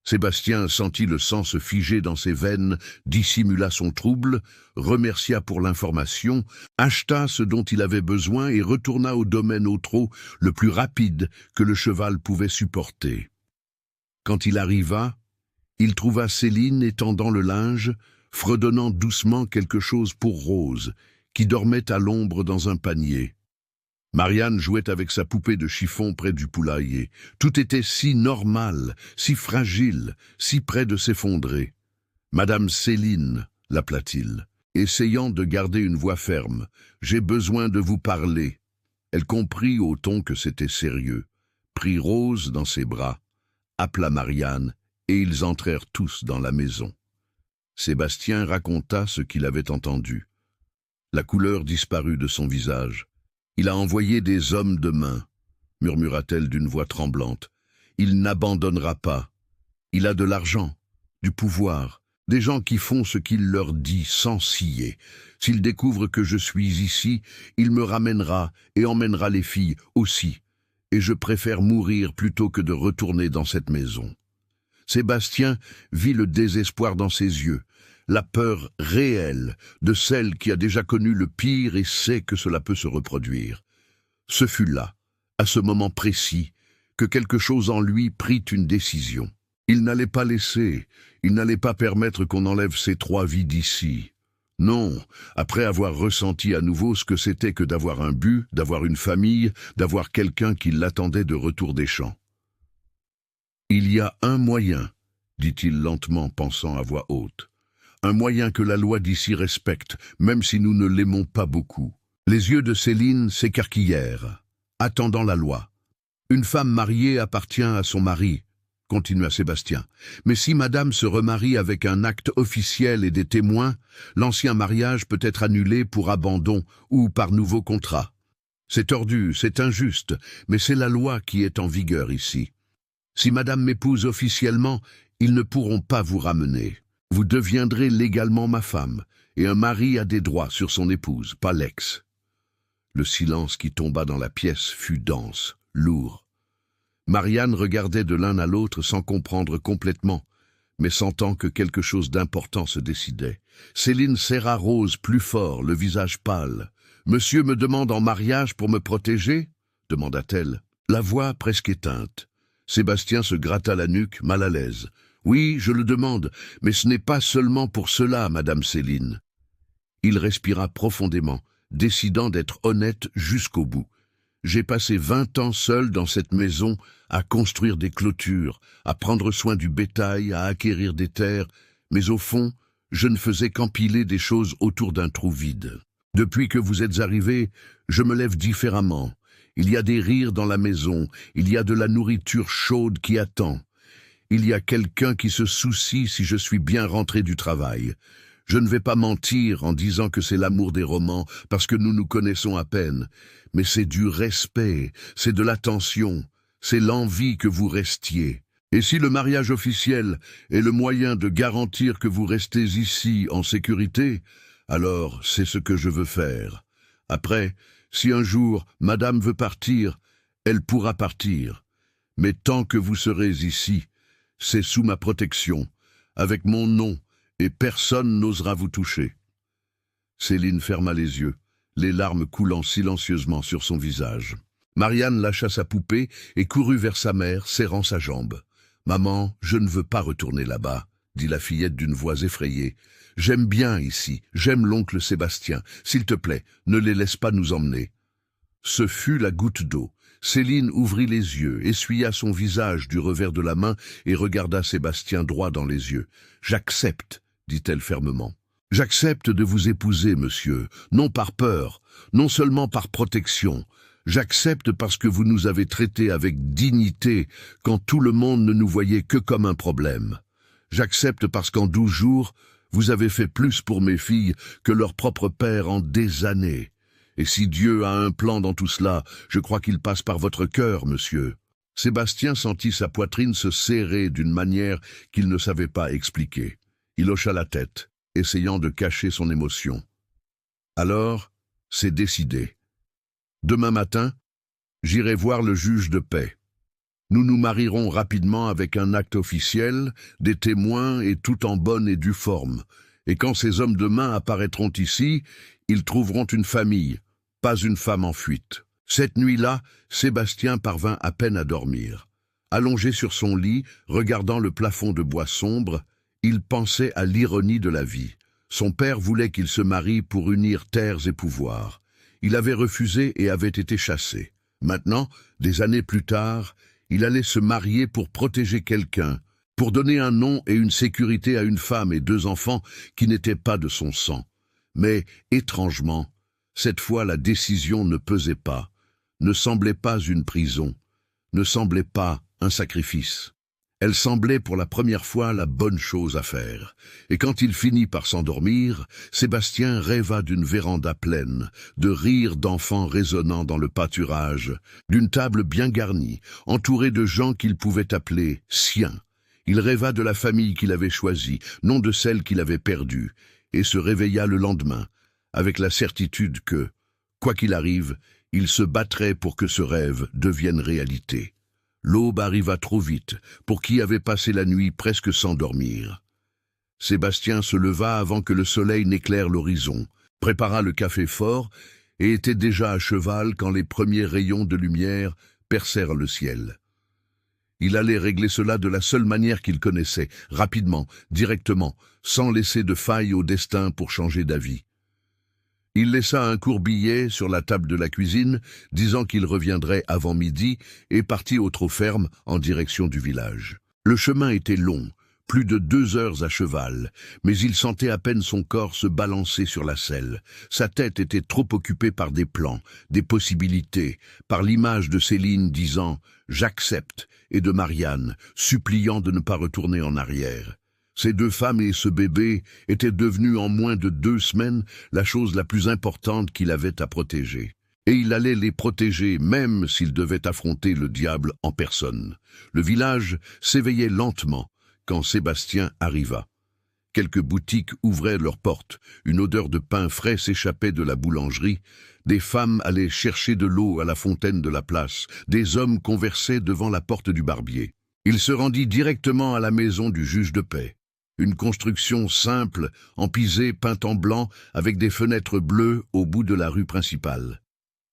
A: Sébastien sentit le sang se figer dans ses veines, dissimula son trouble, remercia pour l'information, acheta ce dont il avait besoin et retourna au domaine au trot le plus rapide que le cheval pouvait supporter. Quand il arriva, il trouva Céline étendant le linge, fredonnant doucement quelque chose pour Rose, qui dormait à l'ombre dans un panier. Marianne jouait avec sa poupée de chiffon près du poulailler. Tout était si normal, si fragile, si près de s'effondrer. « Madame Céline », l'appela-t-il, essayant de garder une voix ferme, « j'ai besoin de vous parler. » Elle comprit au ton que c'était sérieux, prit Rose dans ses bras, appela Marianne, et ils entrèrent tous dans la maison. Sébastien raconta ce qu'il avait entendu. La couleur disparut de son visage. « Il a envoyé des hommes de main, » murmura-t-elle d'une voix tremblante. « Il n'abandonnera pas. Il a de l'argent, du pouvoir, des gens qui font ce qu'il leur dit sans scier. S'il découvre que je suis ici, il me ramènera et emmènera les filles aussi. Et je préfère mourir plutôt que de retourner dans cette maison. » Sébastien vit le désespoir dans ses yeux, la peur réelle de celle qui a déjà connu le pire et sait que cela peut se reproduire. Ce fut là, à ce moment précis, que quelque chose en lui prit une décision. Il n'allait pas laisser, il n'allait pas permettre qu'on enlève ces 3 vies d'ici. Non, après avoir ressenti à nouveau ce que c'était que d'avoir un but, d'avoir une famille, d'avoir quelqu'un qui l'attendait de retour des champs. « Il y a un moyen, » dit-il lentement, pensant à voix haute. « Un moyen que la loi d'ici respecte, même si nous ne l'aimons pas beaucoup. » Les yeux de Céline s'écarquillèrent, attendant la loi. « Une femme mariée appartient à son mari, » continua Sébastien. « Mais si madame se remarie avec un acte officiel et des témoins, l'ancien mariage peut être annulé pour abandon ou par nouveau contrat. C'est tordu, c'est injuste, mais c'est la loi qui est en vigueur ici. Si madame m'épouse officiellement, ils ne pourront pas vous ramener. Vous deviendrez légalement ma femme, et un mari a des droits sur son épouse, pas l'ex. » Le silence qui tomba dans la pièce fut dense, lourd. Marianne regardait de l'un à l'autre sans comprendre complètement, mais sentant que quelque chose d'important se décidait. Céline serra Rose plus fort, le visage pâle. « Monsieur me demande en mariage pour me protéger ?» demanda-t-elle, la voix presque éteinte. Sébastien se gratta la nuque, mal à l'aise. « Oui, je le demande, mais ce n'est pas seulement pour cela, Madame Céline. » Il respira profondément, décidant d'être honnête jusqu'au bout. « J'ai passé 20 ans seul dans cette maison à construire des clôtures, à prendre soin du bétail, à acquérir des terres, mais au fond, je ne faisais qu'empiler des choses autour d'un trou vide. Depuis que vous êtes arrivé, je me lève différemment. Il y a des rires dans la maison, il y a de la nourriture chaude qui attend. Il y a quelqu'un qui se soucie si je suis bien rentré du travail. Je ne vais pas mentir en disant que c'est l'amour des romans, parce que nous nous connaissons à peine, mais c'est du respect, c'est de l'attention, c'est l'envie que vous restiez. Et si le mariage officiel est le moyen de garantir que vous restez ici en sécurité, alors c'est ce que je veux faire. Après, si un jour madame veut partir, elle pourra partir. Mais tant que vous serez ici, c'est sous ma protection, avec mon nom, et personne n'osera vous toucher. » Céline ferma les yeux, les larmes coulant silencieusement sur son visage. Marianne lâcha sa poupée et courut vers sa mère, serrant sa jambe. « Maman, je ne veux pas retourner là-bas, » dit la fillette d'une voix effrayée. « J'aime bien ici, j'aime l'oncle Sébastien. S'il te plaît, ne les laisse pas nous emmener. » Ce fut la goutte d'eau. Céline ouvrit les yeux, essuya son visage du revers de la main et regarda Sébastien droit dans les yeux. « J'accepte, » dit-elle fermement. « J'accepte de vous épouser, monsieur, non par peur, non seulement par protection. J'accepte parce que vous nous avez traités avec dignité quand tout le monde ne nous voyait que comme un problème. J'accepte parce qu'en 12 jours, vous avez fait plus pour mes filles que leur propre père en des années. Et si Dieu a un plan dans tout cela, je crois qu'il passe par votre cœur, monsieur. » Sébastien sentit sa poitrine se serrer d'une manière qu'il ne savait pas expliquer. Il hocha la tête, essayant de cacher son émotion. « Alors, c'est décidé. Demain matin, j'irai voir le juge de paix. Nous nous marierons rapidement avec un acte officiel, des témoins et tout en bonne et due forme. Et quand ces hommes de main apparaîtront ici, ils trouveront une famille, pas une femme en fuite. » Cette nuit-là, Sébastien parvint à peine à dormir. Allongé sur son lit, regardant le plafond de bois sombre, il pensait à l'ironie de la vie. Son père voulait qu'il se marie pour unir terres et pouvoirs. Il avait refusé et avait été chassé. Maintenant, des années plus tard, il allait se marier pour protéger quelqu'un, pour donner un nom et une sécurité à une femme et 2 enfants qui n'étaient pas de son sang. Mais, étrangement, cette fois la décision ne pesait pas, ne semblait pas une prison, ne semblait pas un sacrifice. Elle semblait pour la première fois la bonne chose à faire. Et quand il finit par s'endormir, Sébastien rêva d'une véranda pleine, de rires d'enfants résonnant dans le pâturage, d'une table bien garnie, entourée de gens qu'il pouvait appeler siens. Il rêva de la famille qu'il avait choisie, non de celle qu'il avait perdue, et se réveilla le lendemain, avec la certitude que, quoi qu'il arrive, il se battrait pour que ce rêve devienne réalité. L'aube arriva trop vite, pour qui avait passé la nuit presque sans dormir. Sébastien se leva avant que le soleil n'éclaire l'horizon, prépara le café fort et était déjà à cheval quand les premiers rayons de lumière percèrent le ciel. Il allait régler cela de la seule manière qu'il connaissait, rapidement, directement, sans laisser de faille au destin pour changer d'avis. Il laissa un court billet sur la table de la cuisine, disant qu'il reviendrait avant midi, et partit au trot ferme en direction du village. Le chemin était long, plus de 2 heures à cheval, mais il sentait à peine son corps se balancer sur la selle. Sa tête était trop occupée par des plans, des possibilités, par l'image de Céline disant « j'accepte » et de Marianne, suppliant de ne pas retourner en arrière. Ces 2 femmes et ce bébé étaient devenus en moins de 2 semaines la chose la plus importante qu'il avait à protéger. Et il allait les protéger même s'il devait affronter le diable en personne. Le village s'éveillait lentement quand Sébastien arriva. Quelques boutiques ouvraient leurs portes, une odeur de pain frais s'échappait de la boulangerie, des femmes allaient chercher de l'eau à la fontaine de la place, des hommes conversaient devant la porte du barbier. Il se rendit directement à la maison du juge de paix. Une construction simple, empisée, peinte en blanc, avec des fenêtres bleues au bout de la rue principale.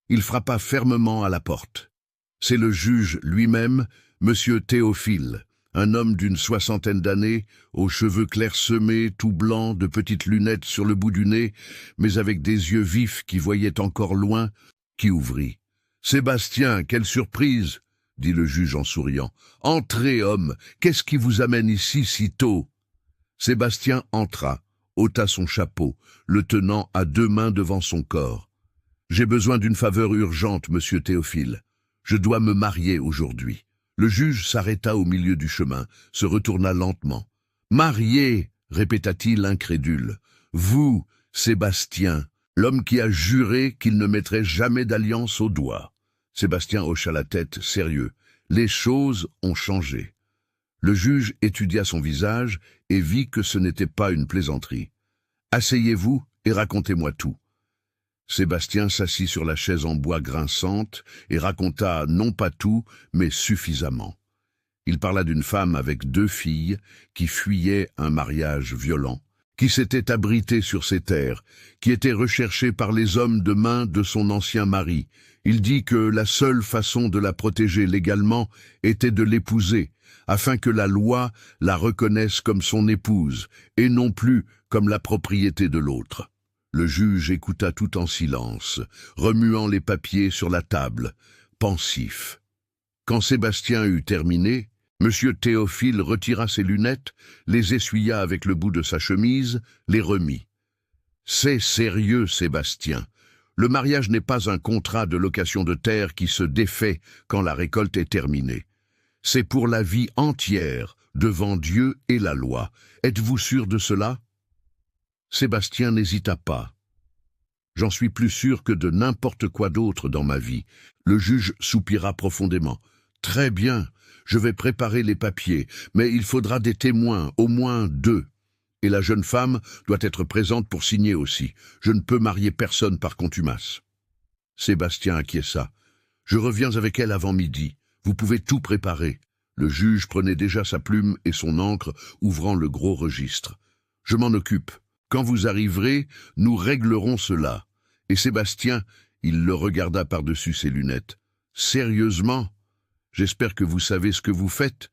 A: Il frappa fermement à la porte. C'est le juge lui-même, Monsieur Théophile, un homme d'une 60aine d'années, aux cheveux clairsemés, tout blancs, de petites lunettes sur le bout du nez, mais avec des yeux vifs qui voyaient encore loin, qui ouvrit. « Sébastien, quelle surprise !» dit le juge en souriant. « Entrez, homme, qu'est-ce qui vous amène ici si tôt ?» Sébastien entra, ôta son chapeau, le tenant à 2 mains devant son corps. « J'ai besoin d'une faveur urgente, monsieur Théophile. Je dois me marier aujourd'hui. » Le juge s'arrêta au milieu du chemin, se retourna lentement. « Marié !» répéta-t-il incrédule. « Vous, Sébastien, l'homme qui a juré qu'il ne mettrait jamais d'alliance au doigt. » Sébastien hocha la tête, sérieux. Les choses ont changé. Le juge étudia son visage et vit que ce n'était pas une plaisanterie. « Asseyez-vous et racontez-moi tout. » Sébastien s'assit sur la chaise en bois grinçante et raconta non pas tout, mais suffisamment. Il parla d'une femme avec 2 filles qui fuyaient un mariage violent, qui s'était abritée sur ses terres, qui était recherchée par les hommes de main de son ancien mari. Il dit que la seule façon de la protéger légalement était de l'épouser, afin que la loi la reconnaisse comme son épouse, et non plus comme la propriété de l'autre. Le juge écouta tout en silence, remuant les papiers sur la table, pensif. Quand Sébastien eut terminé, Monsieur Théophile retira ses lunettes, les essuya avec le bout de sa chemise, les remit. « C'est sérieux, Sébastien. Le mariage n'est pas un contrat de location de terre qui se défait quand la récolte est terminée. C'est pour la vie entière, devant Dieu et la loi. Êtes-vous sûr de cela ?» Sébastien n'hésita pas. « J'en suis plus sûr que de n'importe quoi d'autre dans ma vie. » Le juge soupira profondément. « Très bien, je vais préparer les papiers, mais il faudra des témoins, au moins 2. Et la jeune femme doit être présente pour signer aussi. Je ne peux marier personne par contumace. » Sébastien acquiesça. « Je reviens avec elle avant midi. Vous pouvez tout préparer. » Le juge prenait déjà sa plume et son encre, ouvrant le gros registre. « Je m'en occupe. Quand vous arriverez, nous réglerons cela. » Et Sébastien, il le regarda par-dessus ses lunettes. « Sérieusement ? J'espère que vous savez ce que vous faites,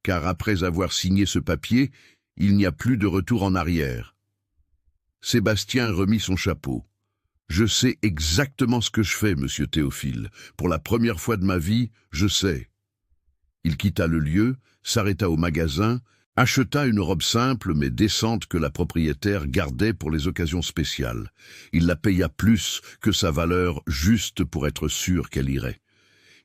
A: car après avoir signé ce papier, il n'y a plus de retour en arrière. » Sébastien remit son chapeau. Je sais exactement ce que je fais, monsieur Théophile. Pour la première fois de ma vie, je sais. Il quitta le lieu, s'arrêta au magasin, acheta une robe simple mais décente que la propriétaire gardait pour les occasions spéciales. Il la paya plus que sa valeur, juste pour être sûr qu'elle irait.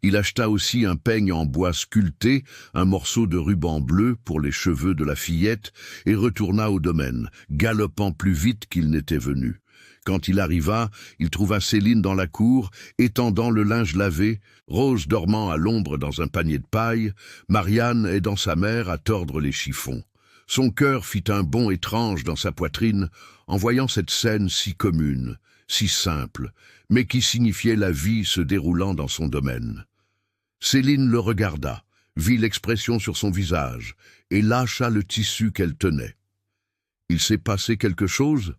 A: Il acheta aussi un peigne en bois sculpté, un morceau de ruban bleu pour les cheveux de la fillette, et retourna au domaine, galopant plus vite qu'il n'était venu. Quand il arriva, il trouva Céline dans la cour, étendant le linge lavé, Rose dormant à l'ombre dans un panier de paille, Marianne aidant sa mère à tordre les chiffons. Son cœur fit un bond étrange dans sa poitrine en voyant cette scène si commune, si simple, mais qui signifiait la vie se déroulant dans son domaine. Céline le regarda, vit l'expression sur son visage et lâcha le tissu qu'elle tenait. « Il s'est passé quelque chose ?»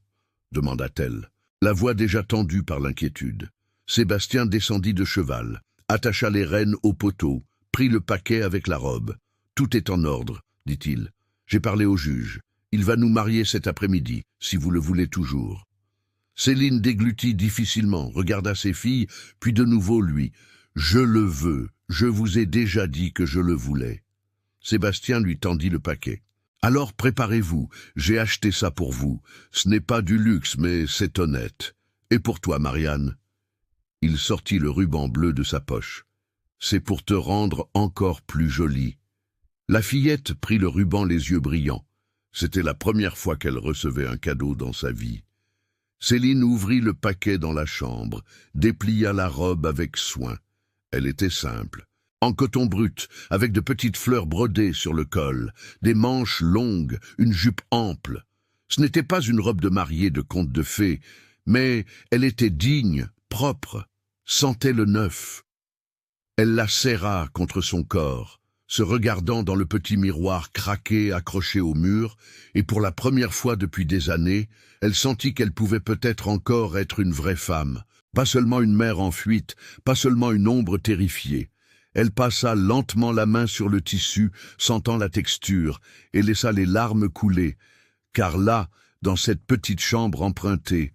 A: demanda-t-elle, la voix déjà tendue par l'inquiétude. Sébastien descendit de cheval, attacha les rênes au poteau, prit le paquet avec la robe. « Tout est en ordre, dit-il. J'ai parlé au juge. Il va nous marier cet après-midi, si vous le voulez toujours. » Céline déglutit difficilement, regarda ses filles, puis de nouveau lui. « Je le veux. Je vous ai déjà dit que je le voulais. » Sébastien lui tendit le paquet. « Alors préparez-vous, j'ai acheté ça pour vous. Ce n'est pas du luxe, mais c'est honnête. Et pour toi, Marianne ?» Il sortit le ruban bleu de sa poche. « C'est pour te rendre encore plus jolie. » La fillette prit le ruban les yeux brillants. C'était la première fois qu'elle recevait un cadeau dans sa vie. Céline ouvrit le paquet dans la chambre, déplia la robe avec soin. Elle était simple, en coton brut, avec de petites fleurs brodées sur le col, des manches longues, une jupe ample. Ce n'était pas une robe de mariée de conte de fées, mais elle était digne, propre, sentait le neuf. Elle la serra contre son corps, se regardant dans le petit miroir craqué accroché au mur, et pour la première fois depuis des années, elle sentit qu'elle pouvait peut-être encore être une vraie femme. Pas seulement une mère en fuite, pas seulement une ombre terrifiée. Elle passa lentement la main sur le tissu, sentant la texture, et laissa les larmes couler, car là, dans cette petite chambre empruntée,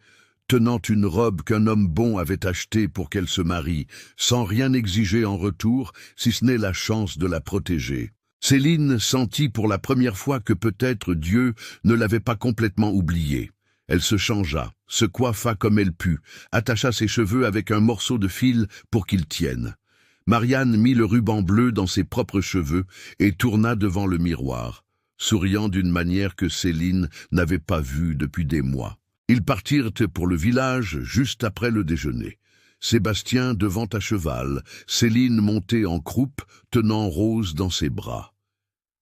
A: tenant une robe qu'un homme bon avait achetée pour qu'elle se marie, sans rien exiger en retour, si ce n'est la chance de la protéger. Céline sentit pour la première fois que peut-être Dieu ne l'avait pas complètement oubliée. Elle se changea, se coiffa comme elle put, attacha ses cheveux avec un morceau de fil pour qu'ils tiennent. Marianne mit le ruban bleu dans ses propres cheveux et tourna devant le miroir, souriant d'une manière que Céline n'avait pas vue depuis des mois. Ils partirent pour le village juste après le déjeuner. Sébastien devant à cheval, Céline montée en croupe, tenant Rose dans ses bras.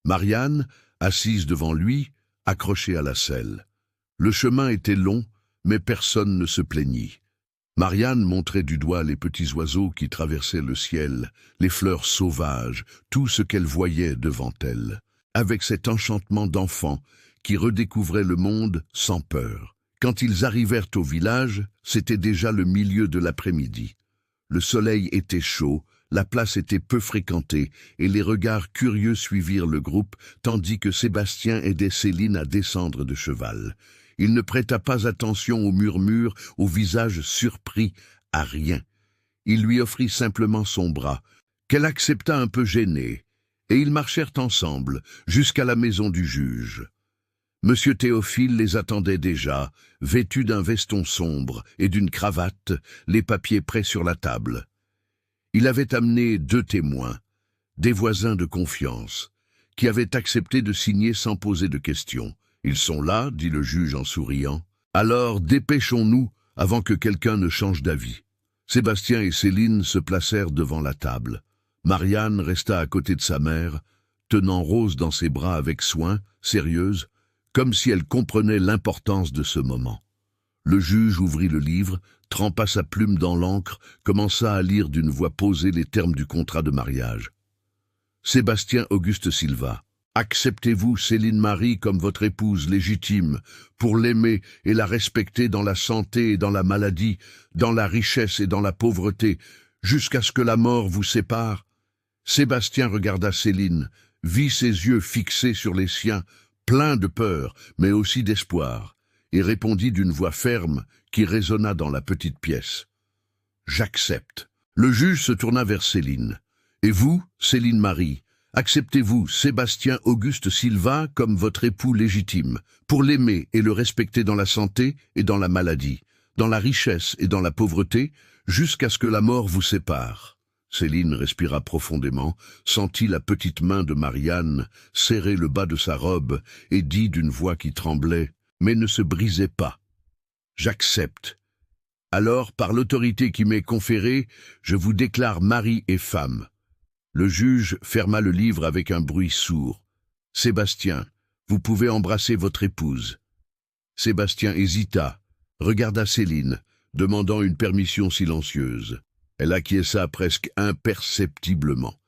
A: Marianne, assise devant lui, accrochée à la selle. Le chemin était long, mais personne ne se plaignit. Marianne montrait du doigt les petits oiseaux qui traversaient le ciel, les fleurs sauvages, tout ce qu'elle voyait devant elle, avec cet enchantement d'enfant qui redécouvrait le monde sans peur. Quand ils arrivèrent au village, c'était déjà le milieu de l'après-midi. Le soleil était chaud, la place était peu fréquentée, et les regards curieux suivirent le groupe, tandis que Sébastien aidait Céline à descendre de cheval. Il ne prêta pas attention aux murmures, au visage surpris, à rien. Il lui offrit simplement son bras, qu'elle accepta un peu gênée, et ils marchèrent ensemble jusqu'à la maison du juge. Monsieur Théophile les attendait déjà, vêtu d'un veston sombre et d'une cravate, les papiers prêts sur la table. Il avait amené 2 témoins, des voisins de confiance, qui avaient accepté de signer sans poser de questions. « Ils sont là, dit le juge en souriant. Alors dépêchons-nous avant que quelqu'un ne change d'avis. » Sébastien et Céline se placèrent devant la table. Marianne resta à côté de sa mère, tenant Rose dans ses bras avec soin, sérieuse, comme si elle comprenait l'importance de ce moment. Le juge ouvrit le livre, trempa sa plume dans l'encre, commença à lire d'une voix posée les termes du contrat de mariage. Sébastien Auguste Silva. Acceptez-vous Céline Marie comme votre épouse légitime, pour l'aimer et la respecter dans la santé et dans la maladie, dans la richesse et dans la pauvreté, jusqu'à ce que la mort vous sépare? Sébastien regarda Céline, vit ses yeux fixés sur les siens, pleins de peur, mais aussi d'espoir. et répondit d'une voix ferme qui résonna dans la petite pièce. « J'accepte. » Le juge se tourna vers Céline. « Et vous, Céline Marie, acceptez-vous Sébastien Auguste Silva comme votre époux légitime, pour l'aimer et le respecter dans la santé et dans la maladie, dans la richesse et dans la pauvreté, jusqu'à ce que la mort vous sépare ?» Céline respira profondément, sentit la petite main de Marianne serrer le bas de sa robe et dit d'une voix qui tremblait, mais ne se brisait pas. « J'accepte. Alors, par l'autorité qui m'est conférée, je vous déclare mari et femme. » Le juge ferma le livre avec un bruit sourd. « Sébastien, vous pouvez embrasser votre épouse. » Sébastien hésita, regarda Céline, demandant une permission silencieuse. Elle acquiesça presque imperceptiblement.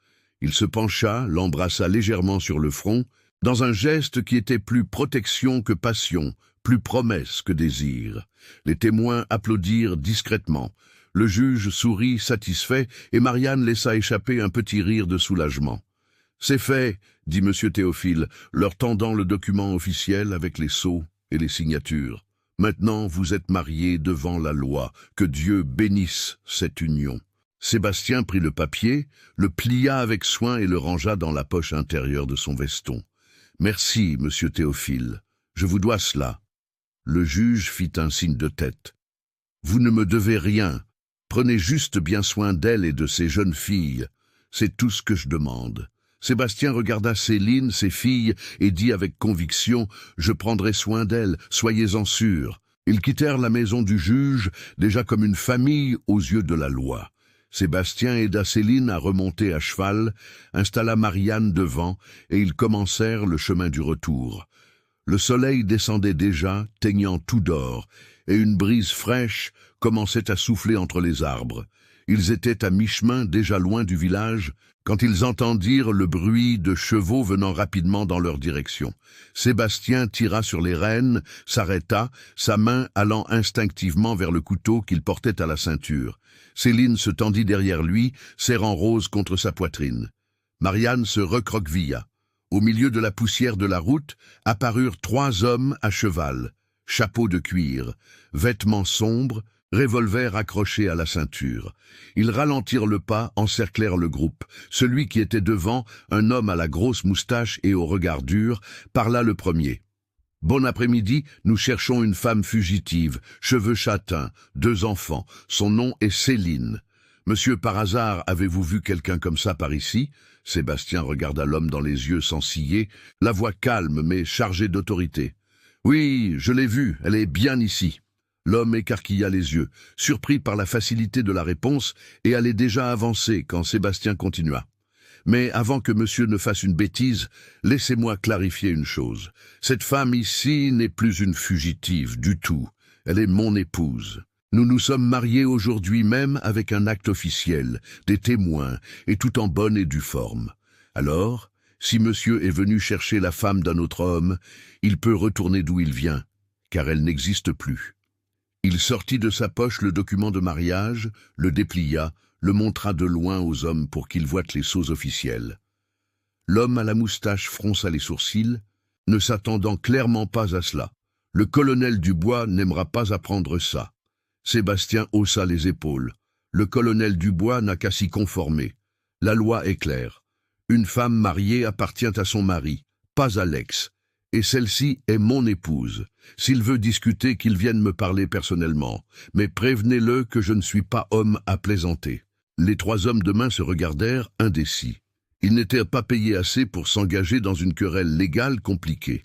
A: Il se pencha, l'embrassa légèrement sur le front, dans un geste qui était plus protection que passion, plus promesse que désir. Les témoins applaudirent discrètement. Le juge sourit satisfait et Marianne laissa échapper un petit rire de soulagement. « C'est fait, » dit M. Théophile, leur tendant le document officiel avec les sceaux et les signatures. « Maintenant, vous êtes mariés devant la loi. Que Dieu bénisse cette union. » Sébastien prit le papier, le plia avec soin et le rangea dans la poche intérieure de son veston. « Merci, Monsieur Théophile. Je vous dois cela. » Le juge fit un signe de tête. « Vous ne me devez rien. Prenez juste bien soin d'elle et de ses jeunes filles. C'est tout ce que je demande. » Sébastien regarda Céline, ses filles, et dit avec conviction « Je prendrai soin d'elles, soyez-en sûrs. » Ils quittèrent la maison du juge, déjà comme une famille aux yeux de la loi. Sébastien aida Céline à remonter à cheval, installa Marianne devant, et ils commencèrent le chemin du retour. Le soleil descendait déjà, teignant tout d'or, et une brise fraîche commençait à souffler entre les arbres. Ils étaient à mi-chemin, déjà loin du village, quand ils entendirent le bruit de chevaux venant rapidement dans leur direction. Sébastien tira sur les rênes, s'arrêta, sa main allant instinctivement vers le couteau qu'il portait à la ceinture. Céline se tendit derrière lui, serrant Rose contre sa poitrine. Marianne se recroquevilla. Au milieu de la poussière de la route apparurent 3 hommes à cheval, chapeaux de cuir, vêtements sombres, revolver accroché à la ceinture. Ils ralentirent le pas, encerclèrent le groupe. Celui qui était devant, un homme à la grosse moustache et au regard dur, parla le premier. « Bon après-midi, nous cherchons une femme fugitive, cheveux châtains, 2 enfants. Son nom est Céline. Monsieur, par hasard, avez-vous vu quelqu'un comme ça par ici ?» Sébastien regarda l'homme dans les yeux sans ciller, la voix calme mais chargée d'autorité. « Oui, je l'ai vue, elle est bien ici. » L'homme écarquilla les yeux, surpris par la facilité de la réponse, et allait déjà avancer quand Sébastien continua. « Mais avant que monsieur ne fasse une bêtise, laissez-moi clarifier une chose. Cette femme ici n'est plus une fugitive du tout. Elle est mon épouse. Nous nous sommes mariés aujourd'hui même avec un acte officiel, des témoins, et tout en bonne et due forme. Alors, si monsieur est venu chercher la femme d'un autre homme, il peut retourner d'où il vient, car elle n'existe plus. » Il sortit de sa poche le document de mariage, le déplia, le montra de loin aux hommes pour qu'ils voient les sceaux officiels. L'homme à la moustache fronça les sourcils, ne s'attendant clairement pas à cela. Le colonel Dubois n'aimera pas apprendre ça. Sébastien haussa les épaules. Le colonel Dubois n'a qu'à s'y conformer. La loi est claire. Une femme mariée appartient à son mari, pas à l'ex. Et celle-ci est mon épouse. S'il veut discuter, qu'il vienne me parler personnellement. Mais prévenez-le que je ne suis pas homme à plaisanter. Les 3 hommes de main se regardèrent, indécis. Ils n'étaient pas payés assez pour s'engager dans une querelle légale compliquée.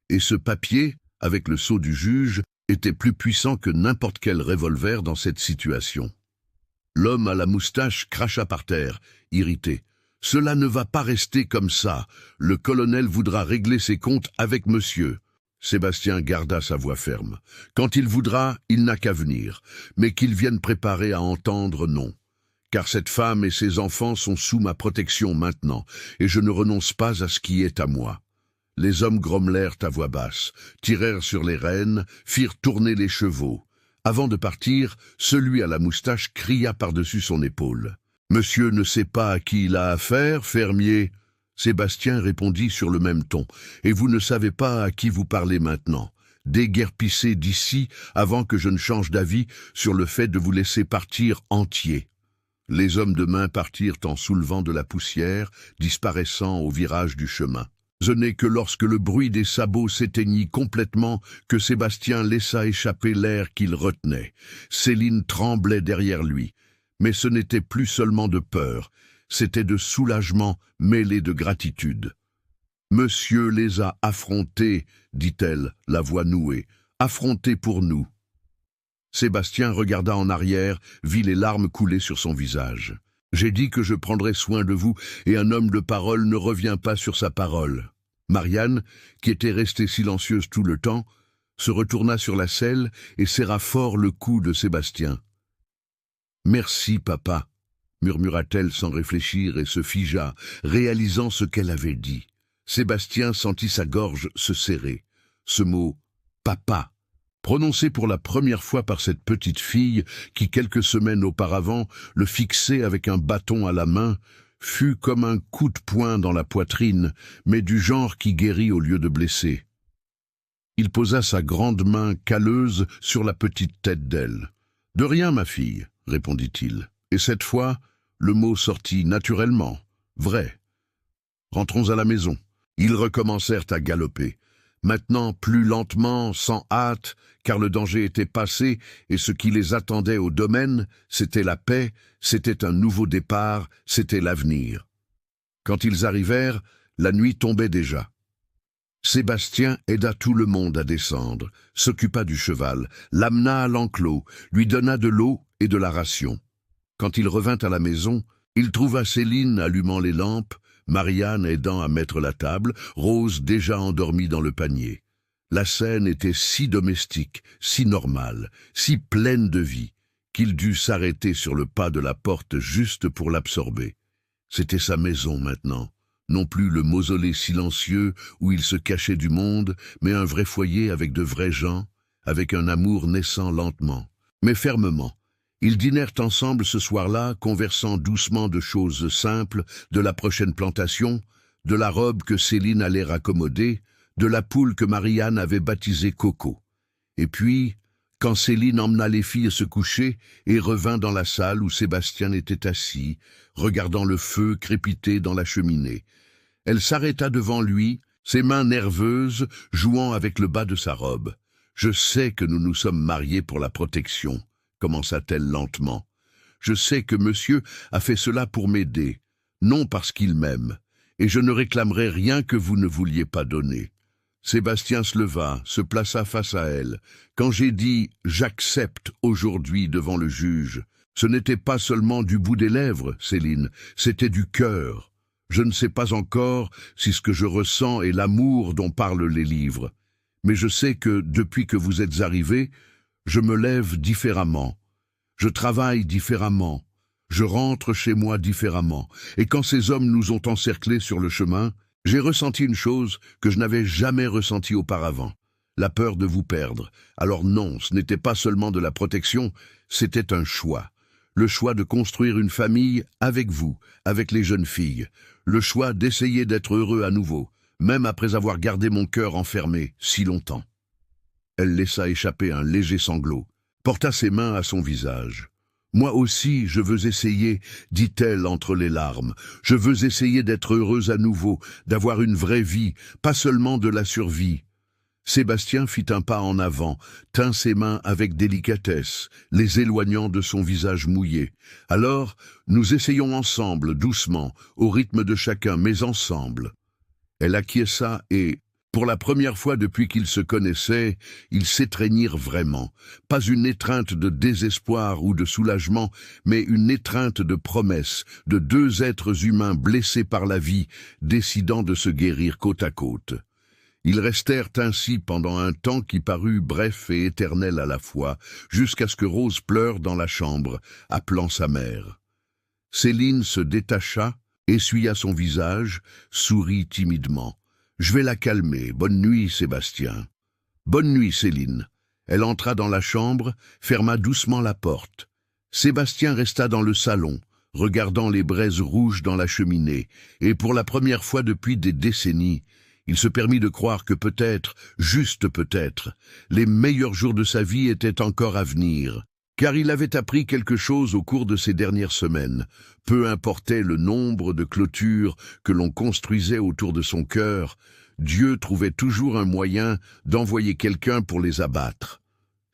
A: Et ce papier, avec le sceau du juge, était plus puissant que n'importe quel revolver dans cette situation. L'homme à la moustache cracha par terre, irrité. « Cela ne va pas rester comme ça. Le colonel voudra régler ses comptes avec monsieur. » Sébastien garda sa voix ferme. « Quand il voudra, il n'a qu'à venir. Mais qu'il vienne préparer à entendre, non. Car cette femme et ses enfants sont sous ma protection maintenant, et je ne renonce pas à ce qui est à moi. » Les hommes grommelèrent à voix basse, tirèrent sur les rênes, firent tourner les chevaux. Avant de partir, celui à la moustache cria par-dessus son épaule. « Monsieur ne sait pas à qui il a affaire, fermier ?» Sébastien répondit sur le même ton. « Et vous ne savez pas à qui vous parlez maintenant. déguerpissez d'ici avant que je ne change d'avis sur le fait de vous laisser partir entier. » Les hommes de main partirent en soulevant de la poussière, disparaissant au virage du chemin. Ce n'est que lorsque le bruit des sabots s'éteignit complètement que Sébastien laissa échapper l'air qu'il retenait. Céline tremblait derrière lui, mais ce n'était plus seulement de peur, c'était de soulagement mêlé de gratitude. « Monsieur les a affrontés, dit-elle, la voix nouée, affrontés pour nous. » Sébastien regarda en arrière, vit les larmes couler sur son visage. « J'ai dit que je prendrais soin de vous, et un homme de parole ne revient pas sur sa parole. » Marianne, qui était restée silencieuse tout le temps, se retourna sur la selle et serra fort le cou de Sébastien. « Merci, papa, » murmura-t-elle sans réfléchir et se figea, réalisant ce qu'elle avait dit. Sébastien sentit sa gorge se serrer. Ce mot « papa » prononcé pour la première fois par cette petite fille qui, quelques semaines auparavant, le fixait avec un bâton à la main, fut comme un coup de poing dans la poitrine, mais du genre qui guérit au lieu de blesser. Il posa sa grande main calleuse sur la petite tête d'elle. « De rien, ma fille, » répondit-il. Et cette fois, le mot sortit naturellement, vrai. « Rentrons à la maison. » Ils recommencèrent à galoper. Maintenant plus lentement, sans hâte, car le danger était passé, et ce qui les attendait au domaine, c'était la paix, c'était un nouveau départ, c'était l'avenir. Quand ils arrivèrent, la nuit tombait déjà. Sébastien aida tout le monde à descendre, s'occupa du cheval, l'amena à l'enclos, lui donna de l'eau et de la ration. Quand il revint à la maison, il trouva Céline allumant les lampes, Marianne aidant à mettre la table, Rose déjà endormie dans le panier. La scène était si domestique, si normale, si pleine de vie, qu'il dut s'arrêter sur le pas de la porte juste pour l'absorber. C'était sa maison maintenant, non plus le mausolée silencieux où il se cachait du monde, mais un vrai foyer avec de vrais gens, avec un amour naissant lentement, mais fermement. Ils dînèrent ensemble ce soir-là, conversant doucement de choses simples, de la prochaine plantation, de la robe que Céline allait raccommoder, de la poule que Marianne avait baptisée Coco. Et puis, quand Céline emmena les filles se coucher et revint dans la salle où Sébastien était assis, regardant le feu crépiter dans la cheminée, elle s'arrêta devant lui, ses mains nerveuses jouant avec le bas de sa robe. « Je sais que nous nous sommes mariés pour la protection. » commença-t-elle lentement. « Je sais que monsieur a fait cela pour m'aider, non parce qu'il m'aime, et je ne réclamerai rien que vous ne vouliez pas donner. » Sébastien se leva, se plaça face à elle. « Quand j'ai dit « j'accepte aujourd'hui devant le juge », ce n'était pas seulement du bout des lèvres, Céline, c'était du cœur. Je ne sais pas encore si ce que je ressens est l'amour dont parlent les livres, mais je sais que, depuis que vous êtes arrivés, je me lève différemment, je travaille différemment, je rentre chez moi différemment, et quand ces hommes nous ont encerclés sur le chemin, j'ai ressenti une chose que je n'avais jamais ressentie auparavant, la peur de vous perdre. Alors non, ce n'était pas seulement de la protection, c'était un choix. Le choix de construire une famille avec vous, avec les jeunes filles, le choix d'essayer d'être heureux à nouveau, même après avoir gardé mon cœur enfermé si longtemps. Elle laissa échapper un léger sanglot, porta ses mains à son visage. « Moi aussi, je veux essayer, dit-elle entre les larmes. Je veux essayer d'être heureuse à nouveau, d'avoir une vraie vie, pas seulement de la survie. » Sébastien fit un pas en avant, tint ses mains avec délicatesse, les éloignant de son visage mouillé. « Alors, nous essayons ensemble, doucement, au rythme de chacun, mais ensemble. » Elle acquiesça et... pour la première fois depuis qu'ils se connaissaient, ils s'étreignirent vraiment. Pas une étreinte de désespoir ou de soulagement, mais une étreinte de promesse, de deux êtres humains blessés par la vie, décidant de se guérir côte à côte. Ils restèrent ainsi pendant un temps qui parut bref et éternel à la fois, jusqu'à ce que Rose pleure dans la chambre, appelant sa mère. Céline se détacha, essuya son visage, sourit timidement. « Je vais la calmer. Bonne nuit, Sébastien. »« Bonne nuit, Céline. » Elle entra dans la chambre, ferma doucement la porte. Sébastien resta dans le salon, regardant les braises rouges dans la cheminée, et pour la première fois depuis des décennies, Il se permit de croire que peut-être, juste peut-être, les meilleurs jours de sa vie étaient encore à venir, car il avait appris quelque chose au cours de ces dernières semaines. Peu importait le nombre de clôtures que l'on construisait autour de son cœur, Dieu trouvait toujours un moyen d'envoyer quelqu'un pour les abattre.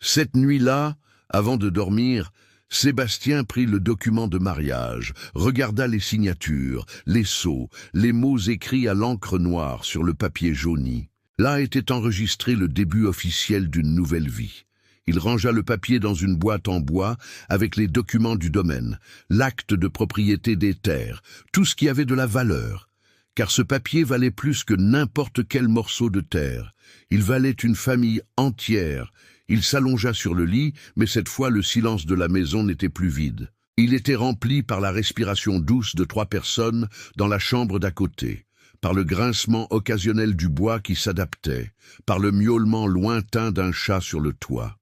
A: Cette nuit-là, avant de dormir, Sébastien prit le document de mariage, regarda les signatures, les sceaux, les mots écrits à l'encre noire sur le papier jauni. Là était enregistré le début officiel d'une nouvelle vie. Il rangea le papier dans une boîte en bois avec les documents du domaine, l'acte de propriété des terres, tout ce qui avait de la valeur. Car ce papier valait plus que n'importe quel morceau de terre. Il valait une famille entière. Il s'allongea sur le lit, mais cette fois le silence de la maison n'était plus vide. Il était rempli par la respiration douce de 3 personnes dans la chambre d'à côté, par le grincement occasionnel du bois qui s'adaptait, par le miaulement lointain d'un chat sur le toit.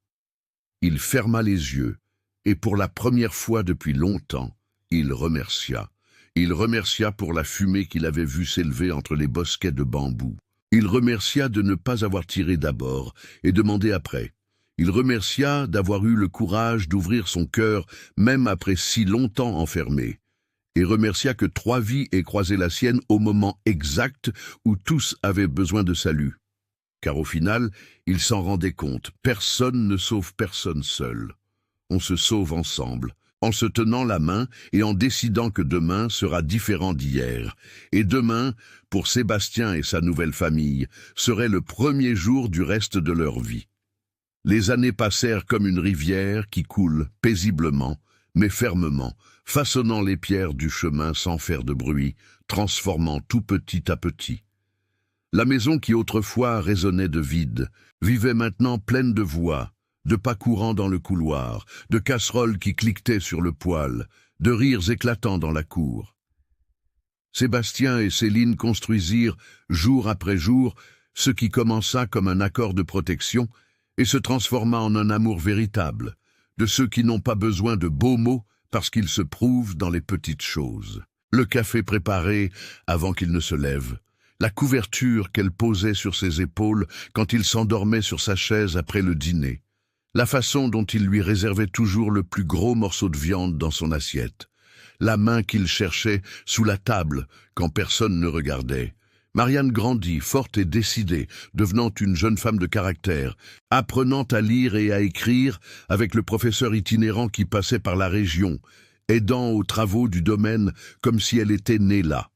A: Il ferma les yeux, et pour la première fois depuis longtemps, il remercia. Il remercia pour la fumée qu'il avait vue s'élever entre les bosquets de bambou. Il remercia de ne pas avoir tiré d'abord et demandé après. Il remercia d'avoir eu le courage d'ouvrir son cœur même après si longtemps enfermé, et remercia que 3 vies aient croisé la sienne au moment exact où tous avaient besoin de salut. Car au final, il s'en rendait compte, personne ne sauve personne seul. On se sauve ensemble, en se tenant la main et en décidant que demain sera différent d'hier. Et demain, pour Sébastien et sa nouvelle famille, serait le premier jour du reste de leur vie. Les années passèrent comme une rivière qui coule paisiblement, mais fermement, façonnant les pierres du chemin sans faire de bruit, transformant tout petit à petit. La maison qui autrefois résonnait de vide, vivait maintenant pleine de voix, de pas courants dans le couloir, de casseroles qui cliquetaient sur le poêle, de rires éclatants dans la cour. Sébastien et Céline construisirent, jour après jour, ce qui commença comme un accord de protection et se transforma en un amour véritable, de ceux qui n'ont pas besoin de beaux mots parce qu'ils se prouvent dans les petites choses. Le café préparé avant qu'il ne se lève, la couverture qu'elle posait sur ses épaules quand il s'endormait sur sa chaise après le dîner, la façon dont il lui réservait toujours le plus gros morceau de viande dans son assiette, la main qu'il cherchait sous la table quand personne ne regardait. Marianne grandit, forte et décidée, devenant une jeune femme de caractère, apprenant à lire et à écrire avec le professeur itinérant qui passait par la région, aidant aux travaux du domaine comme si elle était née là.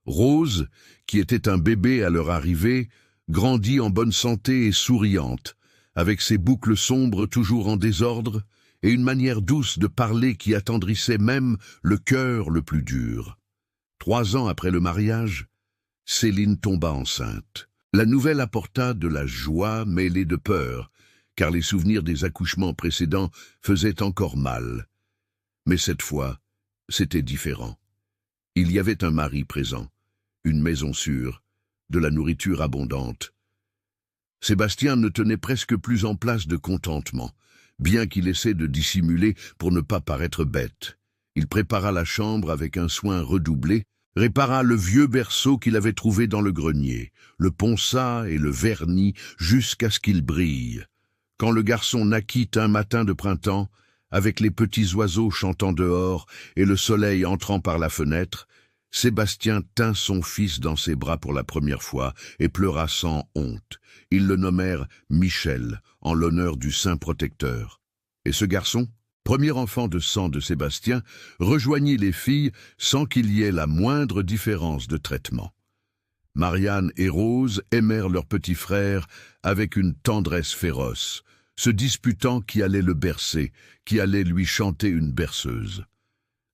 A: Rose, qui était un bébé à leur arrivée, grandit en bonne santé et souriante, avec ses boucles sombres toujours en désordre et une manière douce de parler qui attendrissait même le cœur le plus dur. 3 ans après le mariage, Céline tomba enceinte. La nouvelle apporta de la joie mêlée de peur, car les souvenirs des accouchements précédents faisaient encore mal. Mais cette fois, c'était différent. Il y avait un mari présent, une maison sûre, de la nourriture abondante. Sébastien ne tenait presque plus en place de contentement, bien qu'il essaie de dissimuler pour ne pas paraître bête. Il prépara la chambre avec un soin redoublé, répara le vieux berceau qu'il avait trouvé dans le grenier, le ponça et le vernit jusqu'à ce qu'il brille. Quand le garçon naquit un matin de printemps, avec les petits oiseaux chantant dehors et le soleil entrant par la fenêtre, Sébastien tint son fils dans ses bras pour la première fois et pleura sans honte. Ils le nommèrent Michel, en l'honneur du saint protecteur. Et ce garçon, premier enfant de sang de Sébastien, rejoignit les filles sans qu'il y ait la moindre différence de traitement. Marianne et Rose aimèrent leur petit frère avec une tendresse féroce, se disputant qui allait le bercer, qui allait lui chanter une berceuse.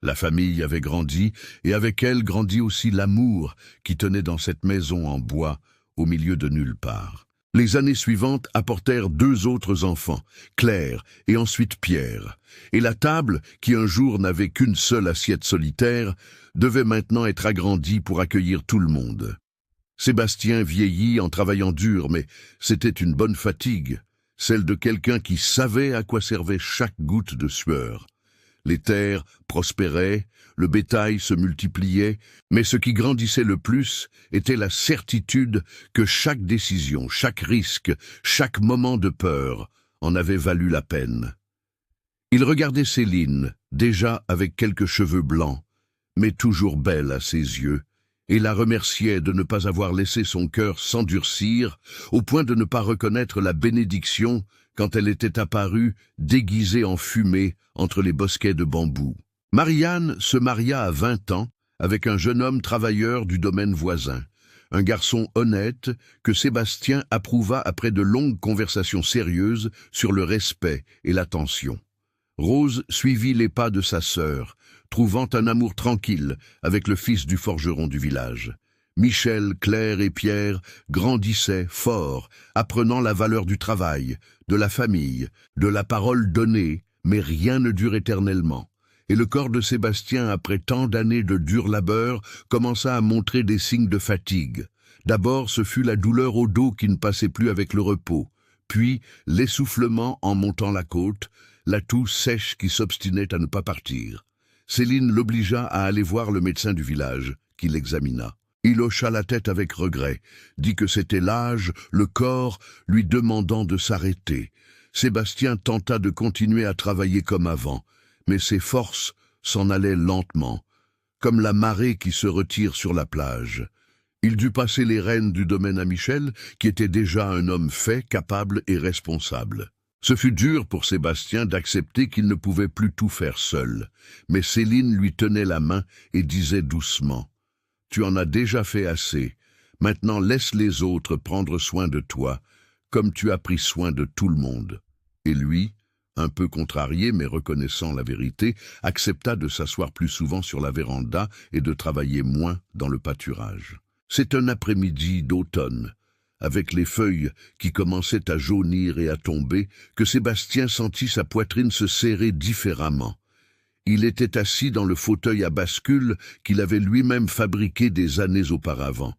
A: La famille avait grandi, et avec elle grandit aussi l'amour qui tenait dans cette maison en bois, au milieu de nulle part. Les années suivantes apportèrent 2 autres enfants, Claire et ensuite Pierre, et la table, qui un jour n'avait qu'une seule assiette solitaire, devait maintenant être agrandie pour accueillir tout le monde. Sébastien vieillit en travaillant dur, mais c'était une bonne fatigue, celle de quelqu'un qui savait à quoi servait chaque goutte de sueur. Les terres prospéraient, le bétail se multipliait, mais ce qui grandissait le plus était la certitude que chaque décision, chaque risque, chaque moment de peur en avait valu la peine. Il regardait Céline, déjà avec quelques cheveux blancs, mais toujours belle à ses yeux, et la remerciait de ne pas avoir laissé son cœur s'endurcir au point de ne pas reconnaître la bénédiction quand elle était apparue, déguisée en fumée, entre les bosquets de bambou. Marianne se maria à 20 ans avec un jeune homme travailleur du domaine voisin, un garçon honnête que Sébastien approuva après de longues conversations sérieuses sur le respect et l'attention. Rose suivit les pas de sa sœur, trouvant un amour tranquille avec le fils du forgeron du village. Michel, Claire et Pierre grandissaient forts, apprenant la valeur du travail, de la famille, de la parole donnée, mais rien ne dure éternellement. Et le corps de Sébastien, après tant d'années de dur labeur, commença à montrer des signes de fatigue. D'abord, ce fut la douleur au dos qui ne passait plus avec le repos, puis l'essoufflement en montant la côte, la toux sèche qui s'obstinait à ne pas partir. Céline l'obligea à aller voir le médecin du village, qui l'examina. Il hocha la tête avec regret, dit que c'était l'âge, le corps, lui demandant de s'arrêter. Sébastien tenta de continuer à travailler comme avant, mais ses forces s'en allaient lentement, comme la marée qui se retire sur la plage. Il dut passer les rênes du domaine à Michel, qui était déjà un homme fait, capable et responsable. Ce fut dur pour Sébastien d'accepter qu'il ne pouvait plus tout faire seul, mais Céline lui tenait la main et disait doucement « Tu en as déjà fait assez, maintenant laisse les autres prendre soin de toi, comme tu as pris soin de tout le monde. » Et lui, un peu contrarié mais reconnaissant la vérité, accepta de s'asseoir plus souvent sur la véranda et de travailler moins dans le pâturage. C'est un après-midi d'automne, avec les feuilles qui commençaient à jaunir et à tomber, que Sébastien sentit sa poitrine se serrer différemment. Il était assis dans le fauteuil à bascule qu'il avait lui-même fabriqué des années auparavant,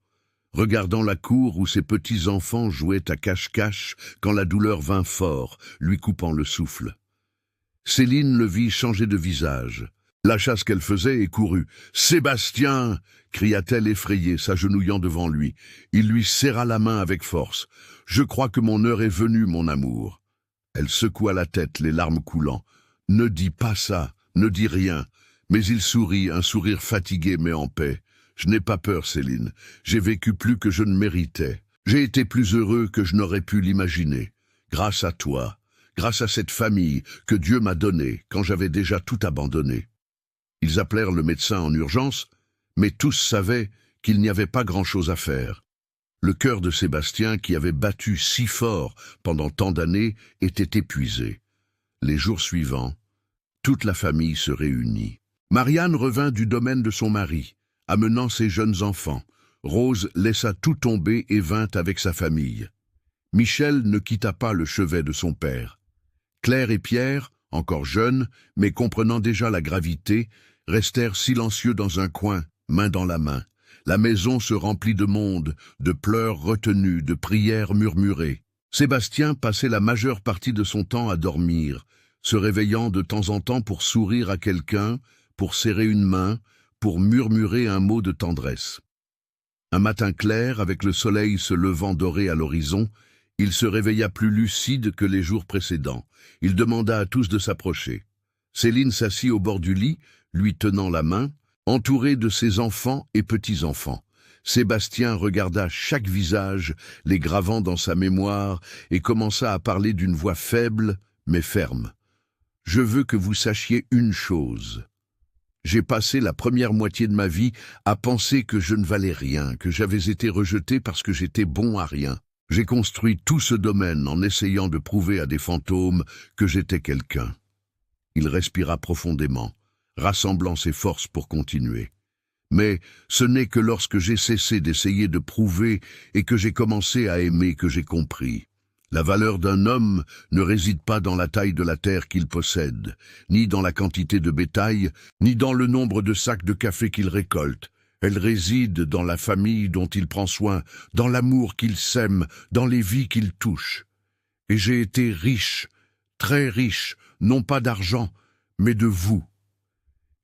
A: regardant la cour où ses petits-enfants jouaient à cache-cache quand la douleur vint fort, lui coupant le souffle. Céline le vit changer de visage, lâcha ce qu'elle faisait et courut. « Sébastien !» cria-t-elle effrayée, s'agenouillant devant lui. Il lui serra la main avec force. « Je crois que mon heure est venue, mon amour. » Elle secoua la tête, les larmes coulant. « Ne dis pas ça, ne dis rien. » Mais il sourit, un sourire fatigué mais en paix. « Je n'ai pas peur, Céline. J'ai vécu plus que je ne méritais. J'ai été plus heureux que je n'aurais pu l'imaginer. Grâce à toi, grâce à cette famille que Dieu m'a donnée quand j'avais déjà tout abandonné. » Ils appelèrent le médecin en urgence, mais tous savaient qu'il n'y avait pas grand-chose à faire. Le cœur de Sébastien, qui avait battu si fort pendant tant d'années, était épuisé. Les jours suivants, toute la famille se réunit. Marianne revint du domaine de son mari, amenant ses jeunes enfants. Rose laissa tout tomber et vint avec sa famille. Michel ne quitta pas le chevet de son père. Claire et Pierre, encore jeunes, mais comprenant déjà la gravité, restèrent silencieux dans un coin, main dans la main. La maison se remplit de monde, de pleurs retenus, de prières murmurées. Sébastien passait la majeure partie de son temps à dormir, se réveillant de temps en temps pour sourire à quelqu'un, pour serrer une main, pour murmurer un mot de tendresse. Un matin clair, avec le soleil se levant doré à l'horizon, il se réveilla plus lucide que les jours précédents. Il demanda à tous de s'approcher. Céline s'assit au bord du lit, lui tenant la main, entourée de ses enfants et petits-enfants. Sébastien regarda chaque visage, les gravant dans sa mémoire, et commença à parler d'une voix faible, mais ferme. « Je veux que vous sachiez une chose. J'ai passé la première moitié de ma vie à penser que je ne valais rien, que j'avais été rejeté parce que j'étais bon à rien. J'ai construit tout ce domaine en essayant de prouver à des fantômes que j'étais quelqu'un. » Il respira profondément, rassemblant ses forces pour continuer. Mais ce n'est que lorsque j'ai cessé d'essayer de prouver et que j'ai commencé à aimer que j'ai compris. La valeur d'un homme ne réside pas dans la taille de la terre qu'il possède, ni dans la quantité de bétail, ni dans le nombre de sacs de café qu'il récolte. Elle réside dans la famille dont il prend soin, dans l'amour qu'il sème, dans les vies qu'il touche. Et j'ai été riche, très riche, non pas d'argent, mais de vous,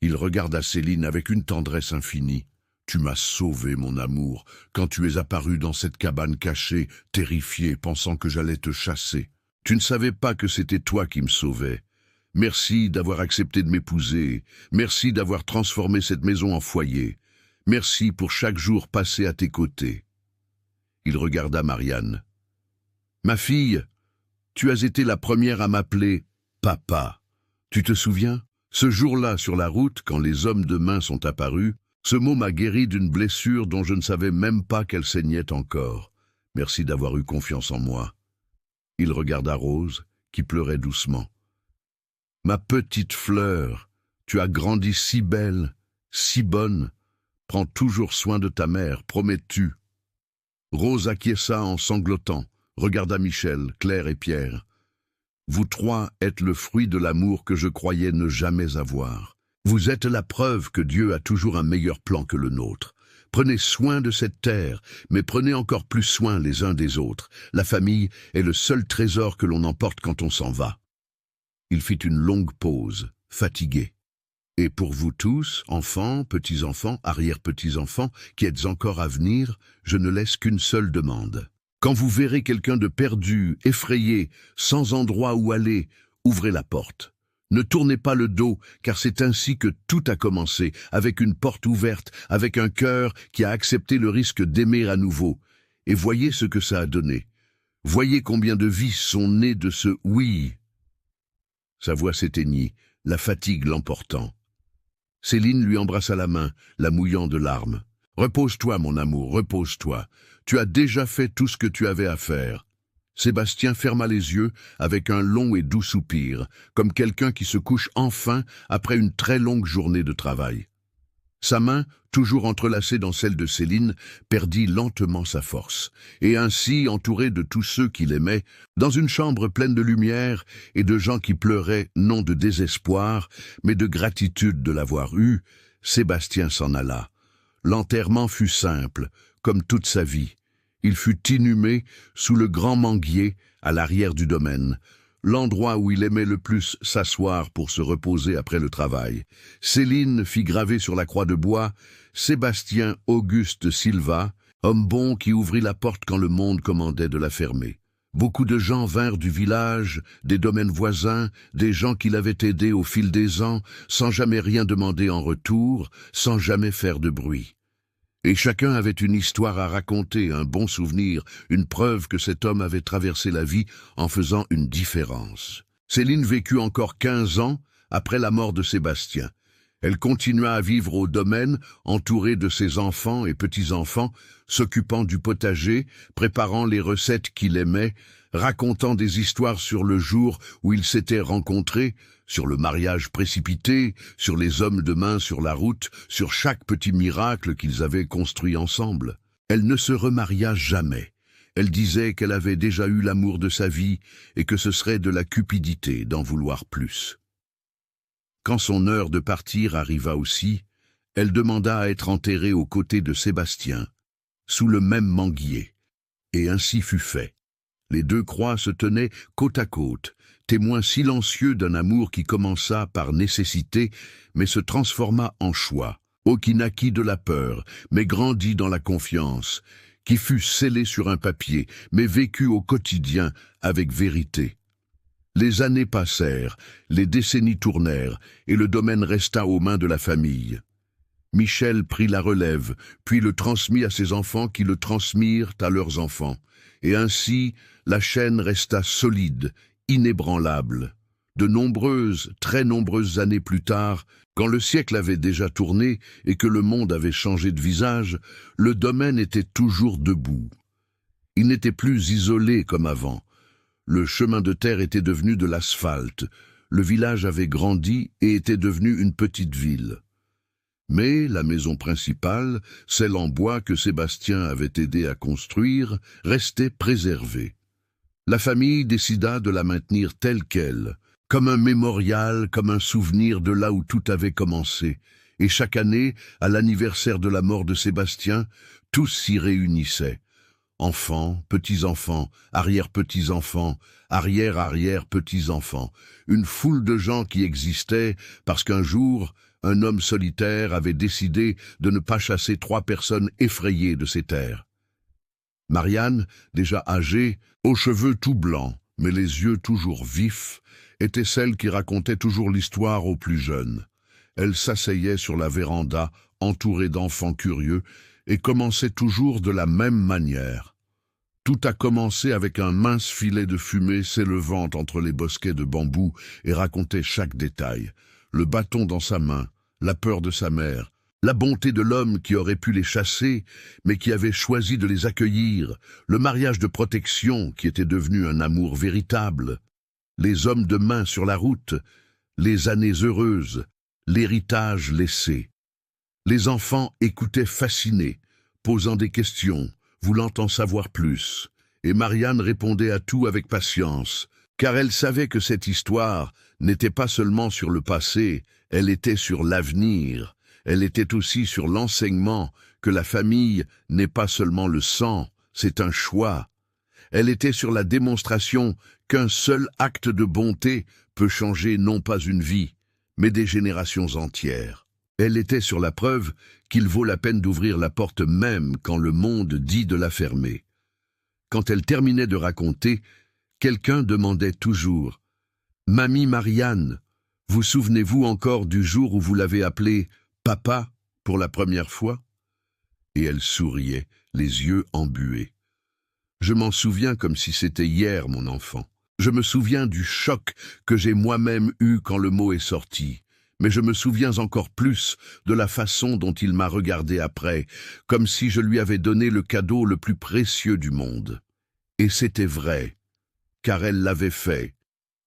A: Il regarda Céline avec une tendresse infinie. « Tu m'as sauvé, mon amour, quand tu es apparu dans cette cabane cachée, terrifié, pensant que j'allais te chasser. Tu ne savais pas que c'était toi qui me sauvais. Merci d'avoir accepté de m'épouser. Merci d'avoir transformé cette maison en foyer. Merci pour chaque jour passé à tes côtés. » Il regarda Marianne. « Ma fille, tu as été la première à m'appeler « papa ». Tu te souviens? Ce jour-là, sur la route, quand les hommes de main sont apparus, ce mot m'a guéri d'une blessure dont je ne savais même pas qu'elle saignait encore. Merci d'avoir eu confiance en moi. » Il regarda Rose, qui pleurait doucement. « Ma petite fleur, tu as grandi si belle, si bonne. Prends toujours soin de ta mère, promets-tu » Rose acquiesça en sanglotant, regarda Michel, Claire et Pierre. « Vous trois êtes le fruit de l'amour que je croyais ne jamais avoir. Vous êtes la preuve que Dieu a toujours un meilleur plan que le nôtre. Prenez soin de cette terre, mais prenez encore plus soin les uns des autres. La famille est le seul trésor que l'on emporte quand on s'en va. » Il fit une longue pause, fatigué. « Et pour vous tous, enfants, petits-enfants, arrière-petits-enfants, qui êtes encore à venir, je ne laisse qu'une seule demande. Quand vous verrez quelqu'un de perdu, effrayé, sans endroit où aller, ouvrez la porte. Ne tournez pas le dos, car c'est ainsi que tout a commencé, avec une porte ouverte, avec un cœur qui a accepté le risque d'aimer à nouveau. Et voyez ce que ça a donné. Voyez combien de vies sont nées de ce « oui ». Sa voix s'éteignit, la fatigue l'emportant. Céline lui embrassa la main, la mouillant de larmes. « Repose-toi, mon amour, repose-toi. Tu as déjà fait tout ce que tu avais à faire. » Sébastien ferma les yeux avec un long et doux soupir, comme quelqu'un qui se couche enfin après une très longue journée de travail. Sa main, toujours entrelacée dans celle de Céline, perdit lentement sa force, et ainsi, entouré de tous ceux qu'il aimait, dans une chambre pleine de lumière et de gens qui pleuraient non de désespoir, mais de gratitude de l'avoir eu, Sébastien s'en alla. L'enterrement fut simple, comme toute sa vie. Il fut inhumé sous le grand manguier, à l'arrière du domaine, l'endroit où il aimait le plus s'asseoir pour se reposer après le travail. Céline fit graver sur la croix de bois « Sébastien Auguste Silva, homme bon qui ouvrit la porte quand le monde commandait de la fermer ». Beaucoup de gens vinrent du village, des domaines voisins, des gens qui l'avaient aidé au fil des ans, sans jamais rien demander en retour, sans jamais faire de bruit. Et chacun avait une histoire à raconter, un bon souvenir, une preuve que cet homme avait traversé la vie en faisant une différence. Céline vécut encore 15 ans après la mort de Sébastien. Elle continua à vivre au domaine, entourée de ses enfants et petits-enfants, s'occupant du potager, préparant les recettes qu'il aimait, racontant des histoires sur le jour où ils s'étaient rencontrés, sur le mariage précipité, sur les hommes de main sur la route, sur chaque petit miracle qu'ils avaient construit ensemble. Elle ne se remaria jamais. Elle disait qu'elle avait déjà eu l'amour de sa vie et que ce serait de la cupidité d'en vouloir plus. Quand son heure de partir arriva aussi, elle demanda à être enterrée aux côtés de Sébastien, sous le même manguier. Et ainsi fut fait. Les deux croix se tenaient côte à côte, témoins silencieux d'un amour qui commença par nécessité, mais se transforma en choix, qui naquit de la peur, mais grandit dans la confiance, qui fut scellé sur un papier, mais vécu au quotidien avec vérité. Les années passèrent, les décennies tournèrent, et le domaine resta aux mains de la famille. Michel prit la relève, puis le transmit à ses enfants qui le transmirent à leurs enfants. Et ainsi, la chaîne resta solide, inébranlable. De nombreuses, très nombreuses années plus tard, quand le siècle avait déjà tourné et que le monde avait changé de visage, le domaine était toujours debout. Il n'était plus isolé comme avant. Le chemin de terre était devenu de l'asphalte, le village avait grandi et était devenu une petite ville. Mais la maison principale, celle en bois que Sébastien avait aidé à construire, restait préservée. La famille décida de la maintenir telle qu'elle, comme un mémorial, comme un souvenir de là où tout avait commencé. Et chaque année, à l'anniversaire de la mort de Sébastien, tous s'y réunissaient. Enfants, petits-enfants, arrière-petits-enfants, arrière-arrière-petits-enfants, une foule de gens qui existaient parce qu'un jour, un homme solitaire, avait décidé de ne pas chasser 3 personnes effrayées de ses terres. Marianne, déjà âgée, aux cheveux tout blancs, mais les yeux toujours vifs, était celle qui racontait toujours l'histoire aux plus jeunes. Elle s'asseyait sur la véranda, entourée d'enfants curieux, et commençait toujours de la même manière. Tout a commencé avec un mince filet de fumée s'élevant entre les bosquets de bambou et racontait chaque détail. Le bâton dans sa main, la peur de sa mère, la bonté de l'homme qui aurait pu les chasser, mais qui avait choisi de les accueillir, le mariage de protection qui était devenu un amour véritable, les hommes de main sur la route, les années heureuses, l'héritage laissé. Les enfants écoutaient fascinés, posant des questions, voulant en savoir plus, et Marianne répondait à tout avec patience, car elle savait que cette histoire n'était pas seulement sur le passé, elle était sur l'avenir, elle était aussi sur l'enseignement que la famille n'est pas seulement le sang, c'est un choix. Elle était sur la démonstration qu'un seul acte de bonté peut changer non pas une vie, mais des générations entières. Elle était sur la preuve qu'il vaut la peine d'ouvrir la porte même quand le monde dit de la fermer. Quand elle terminait de raconter, quelqu'un demandait toujours « Mamie Marianne, vous souvenez-vous encore du jour où vous l'avez appelé « Papa » pour la première fois ?» Et elle souriait, les yeux embués. « Je m'en souviens comme si c'était hier, mon enfant. Je me souviens du choc que j'ai moi-même eu quand le mot est sorti. Mais je me souviens encore plus de la façon dont il m'a regardé après, comme si je lui avais donné le cadeau le plus précieux du monde. Et c'était vrai, car elle l'avait fait.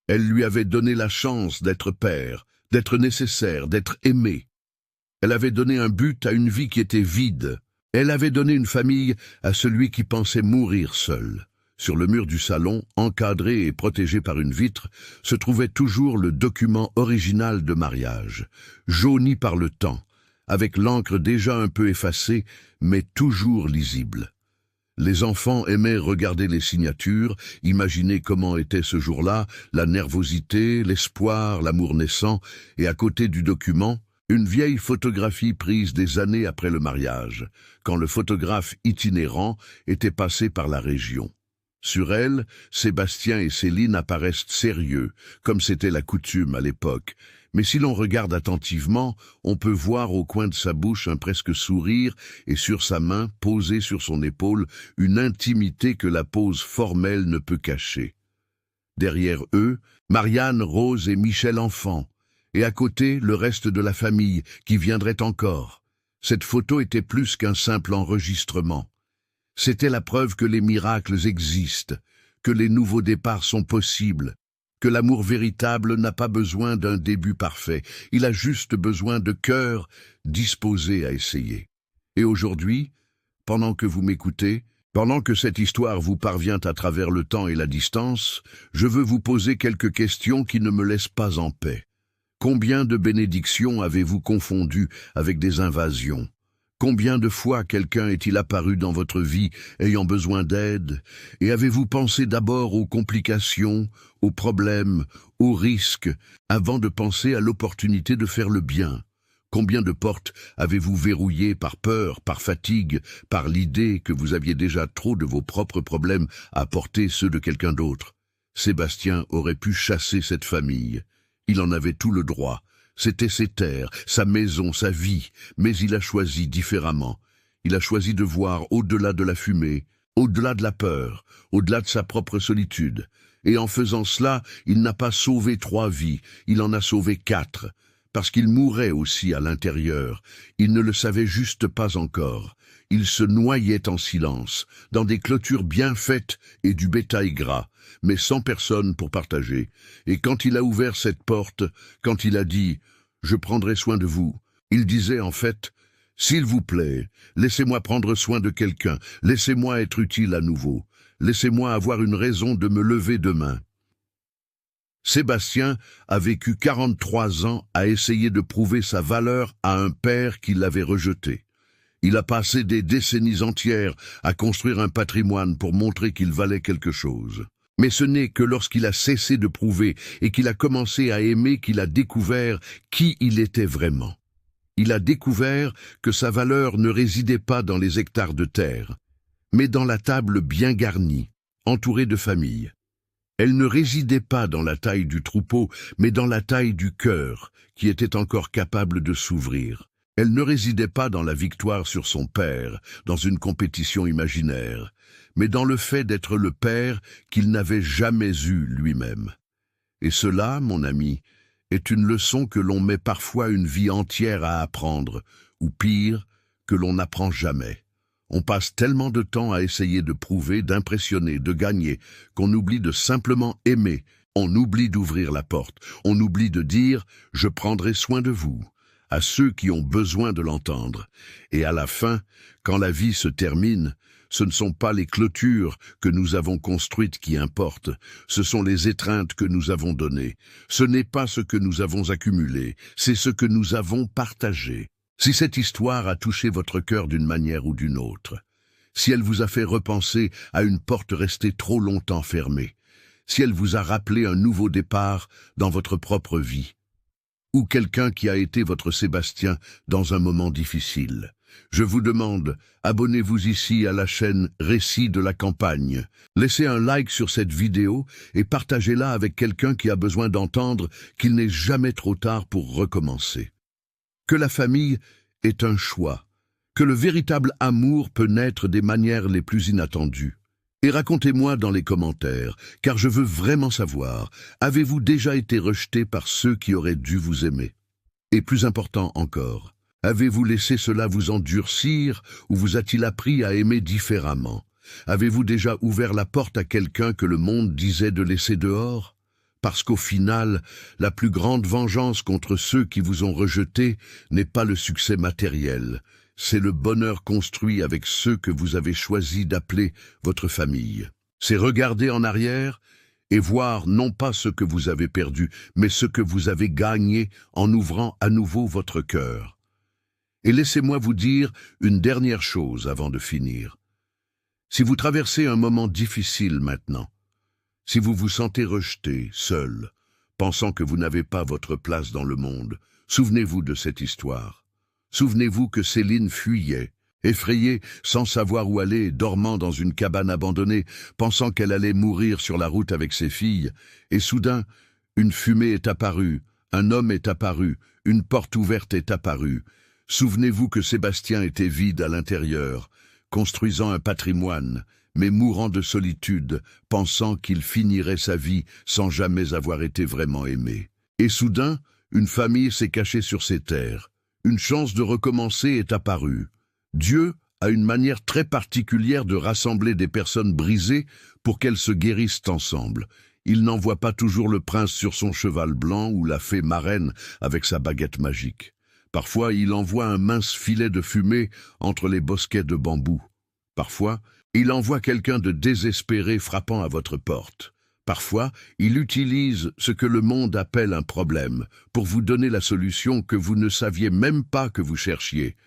A: Elle lui avait donné la chance d'être père, d'être nécessaire, d'être aimé. Elle avait donné un but à une vie qui était vide. Elle avait donné une famille à celui qui pensait mourir seul. Sur le mur du salon, encadré et protégé par une vitre, se trouvait toujours le document original de mariage, jauni par le temps, avec l'encre déjà un peu effacée, mais toujours lisible. Les enfants aimaient regarder les signatures, imaginer comment était ce jour-là, la nervosité, l'espoir, l'amour naissant, et à côté du document, une vieille photographie prise des années après le mariage, quand le photographe itinérant était passé par la région. Sur elle, Sébastien et Céline apparaissent sérieux, comme c'était la coutume à l'époque. Mais si l'on regarde attentivement, on peut voir au coin de sa bouche un presque sourire et sur sa main, posée sur son épaule, une intimité que la pose formelle ne peut cacher. Derrière eux, Marianne, Rose et Michel enfant, et à côté, le reste de la famille, qui viendrait encore. Cette photo était plus qu'un simple enregistrement. C'était la preuve que les miracles existent, que les nouveaux départs sont possibles, que l'amour véritable n'a pas besoin d'un début parfait, il a juste besoin de cœur disposé à essayer. Et aujourd'hui, pendant que vous m'écoutez, pendant que cette histoire vous parvient à travers le temps et la distance, je veux vous poser quelques questions qui ne me laissent pas en paix. Combien de bénédictions avez-vous confondues avec des invasions ? Combien de fois quelqu'un est-il apparu dans votre vie ayant besoin d'aide, et avez-vous pensé d'abord aux complications, aux problèmes, aux risques, avant de penser à l'opportunité de faire le bien? Combien de portes avez-vous verrouillées par peur, par fatigue, par l'idée que vous aviez déjà trop de vos propres problèmes à porter ceux de quelqu'un d'autre? Sébastien aurait pu chasser cette famille. Il en avait tout le droit. C'était ses terres, sa maison, sa vie, mais il a choisi différemment. Il a choisi de voir au-delà de la fumée, au-delà de la peur, au-delà de sa propre solitude. Et en faisant cela, il n'a pas sauvé 3 vies, il en a sauvé 4, parce qu'il mourait aussi à l'intérieur. Il ne le savait juste pas encore. Il se noyait en silence, dans des clôtures bien faites et du bétail gras, mais sans personne pour partager. Et quand il a ouvert cette porte, quand il a dit « Je prendrai soin de vous », il disait en fait « S'il vous plaît, laissez-moi prendre soin de quelqu'un, laissez-moi être utile à nouveau, laissez-moi avoir une raison de me lever demain. » Sébastien a vécu 43 ans à essayer de prouver sa valeur à un père qui l'avait rejeté. Il a passé des décennies entières à construire un patrimoine pour montrer qu'il valait quelque chose. Mais ce n'est que lorsqu'il a cessé de prouver et qu'il a commencé à aimer qu'il a découvert qui il était vraiment. Il a découvert que sa valeur ne résidait pas dans les hectares de terre, mais dans la table bien garnie, entourée de famille. Elle ne résidait pas dans la taille du troupeau, mais dans la taille du cœur, qui était encore capable de s'ouvrir. Elle ne résidait pas dans la victoire sur son père, dans une compétition imaginaire, mais dans le fait d'être le père qu'il n'avait jamais eu lui-même. Et cela, mon ami, est une leçon que l'on met parfois une vie entière à apprendre, ou pire, que l'on n'apprend jamais. On passe tellement de temps à essayer de prouver, d'impressionner, de gagner, qu'on oublie de simplement aimer, on oublie d'ouvrir la porte, on oublie de dire « je prendrai soin de vous » à ceux qui ont besoin de l'entendre. Et à la fin, quand la vie se termine, ce ne sont pas les clôtures que nous avons construites qui importent, ce sont les étreintes que nous avons données. Ce n'est pas ce que nous avons accumulé, c'est ce que nous avons partagé. Si cette histoire a touché votre cœur d'une manière ou d'une autre, si elle vous a fait repenser à une porte restée trop longtemps fermée, si elle vous a rappelé un nouveau départ dans votre propre vie, ou quelqu'un qui a été votre Sébastien dans un moment difficile, je vous demande, abonnez-vous ici à la chaîne Récits de la campagne. Laissez un like sur cette vidéo et partagez-la avec quelqu'un qui a besoin d'entendre qu'il n'est jamais trop tard pour recommencer. Que la famille est un choix, que le véritable amour peut naître des manières les plus inattendues. Et racontez-moi dans les commentaires, car je veux vraiment savoir, avez-vous déjà été rejeté par ceux qui auraient dû vous aimer? Et plus important encore, avez-vous laissé cela vous endurcir ou vous a-t-il appris à aimer différemment? Avez-vous déjà ouvert la porte à quelqu'un que le monde disait de laisser dehors? Parce qu'au final, la plus grande vengeance contre ceux qui vous ont rejeté n'est pas le succès matériel, c'est le bonheur construit avec ceux que vous avez choisi d'appeler votre famille. C'est regarder en arrière et voir non pas ce que vous avez perdu, mais ce que vous avez gagné en ouvrant à nouveau votre cœur. Et laissez-moi vous dire une dernière chose avant de finir. Si vous traversez un moment difficile maintenant, si vous vous sentez rejeté, seul, pensant que vous n'avez pas votre place dans le monde, souvenez-vous de cette histoire. Souvenez-vous que Céline fuyait, effrayée, sans savoir où aller, dormant dans une cabane abandonnée, pensant qu'elle allait mourir sur la route avec ses filles, et soudain, une fumée est apparue, un homme est apparu, une porte ouverte est apparue. Souvenez-vous que Sébastien était vide à l'intérieur, construisant un patrimoine, mais mourant de solitude, pensant qu'il finirait sa vie sans jamais avoir été vraiment aimé. Et soudain, une famille s'est cachée sur ses terres. Une chance de recommencer est apparue. Dieu a une manière très particulière de rassembler des personnes brisées pour qu'elles se guérissent ensemble. Il n'envoie pas toujours le prince sur son cheval blanc ou la fée marraine avec sa baguette magique. Parfois, il envoie un mince filet de fumée entre les bosquets de bambou. Parfois, il envoie quelqu'un de désespéré frappant à votre porte. Parfois, il utilise ce que le monde appelle un problème pour vous donner la solution que vous ne saviez même pas que vous cherchiez.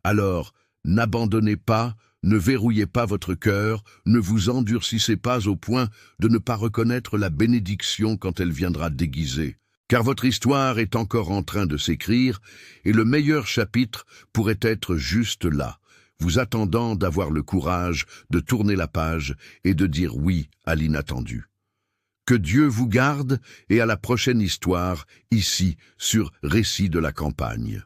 A: Alors, n'abandonnez pas, ne verrouillez pas votre cœur, ne vous endurcissez pas au point de ne pas reconnaître la bénédiction quand elle viendra déguisée. Car votre histoire est encore en train de s'écrire et le meilleur chapitre pourrait être juste là, vous attendant d'avoir le courage de tourner la page et de dire oui à l'inattendu. Que Dieu vous garde et à la prochaine histoire, ici, sur Récits de la campagne.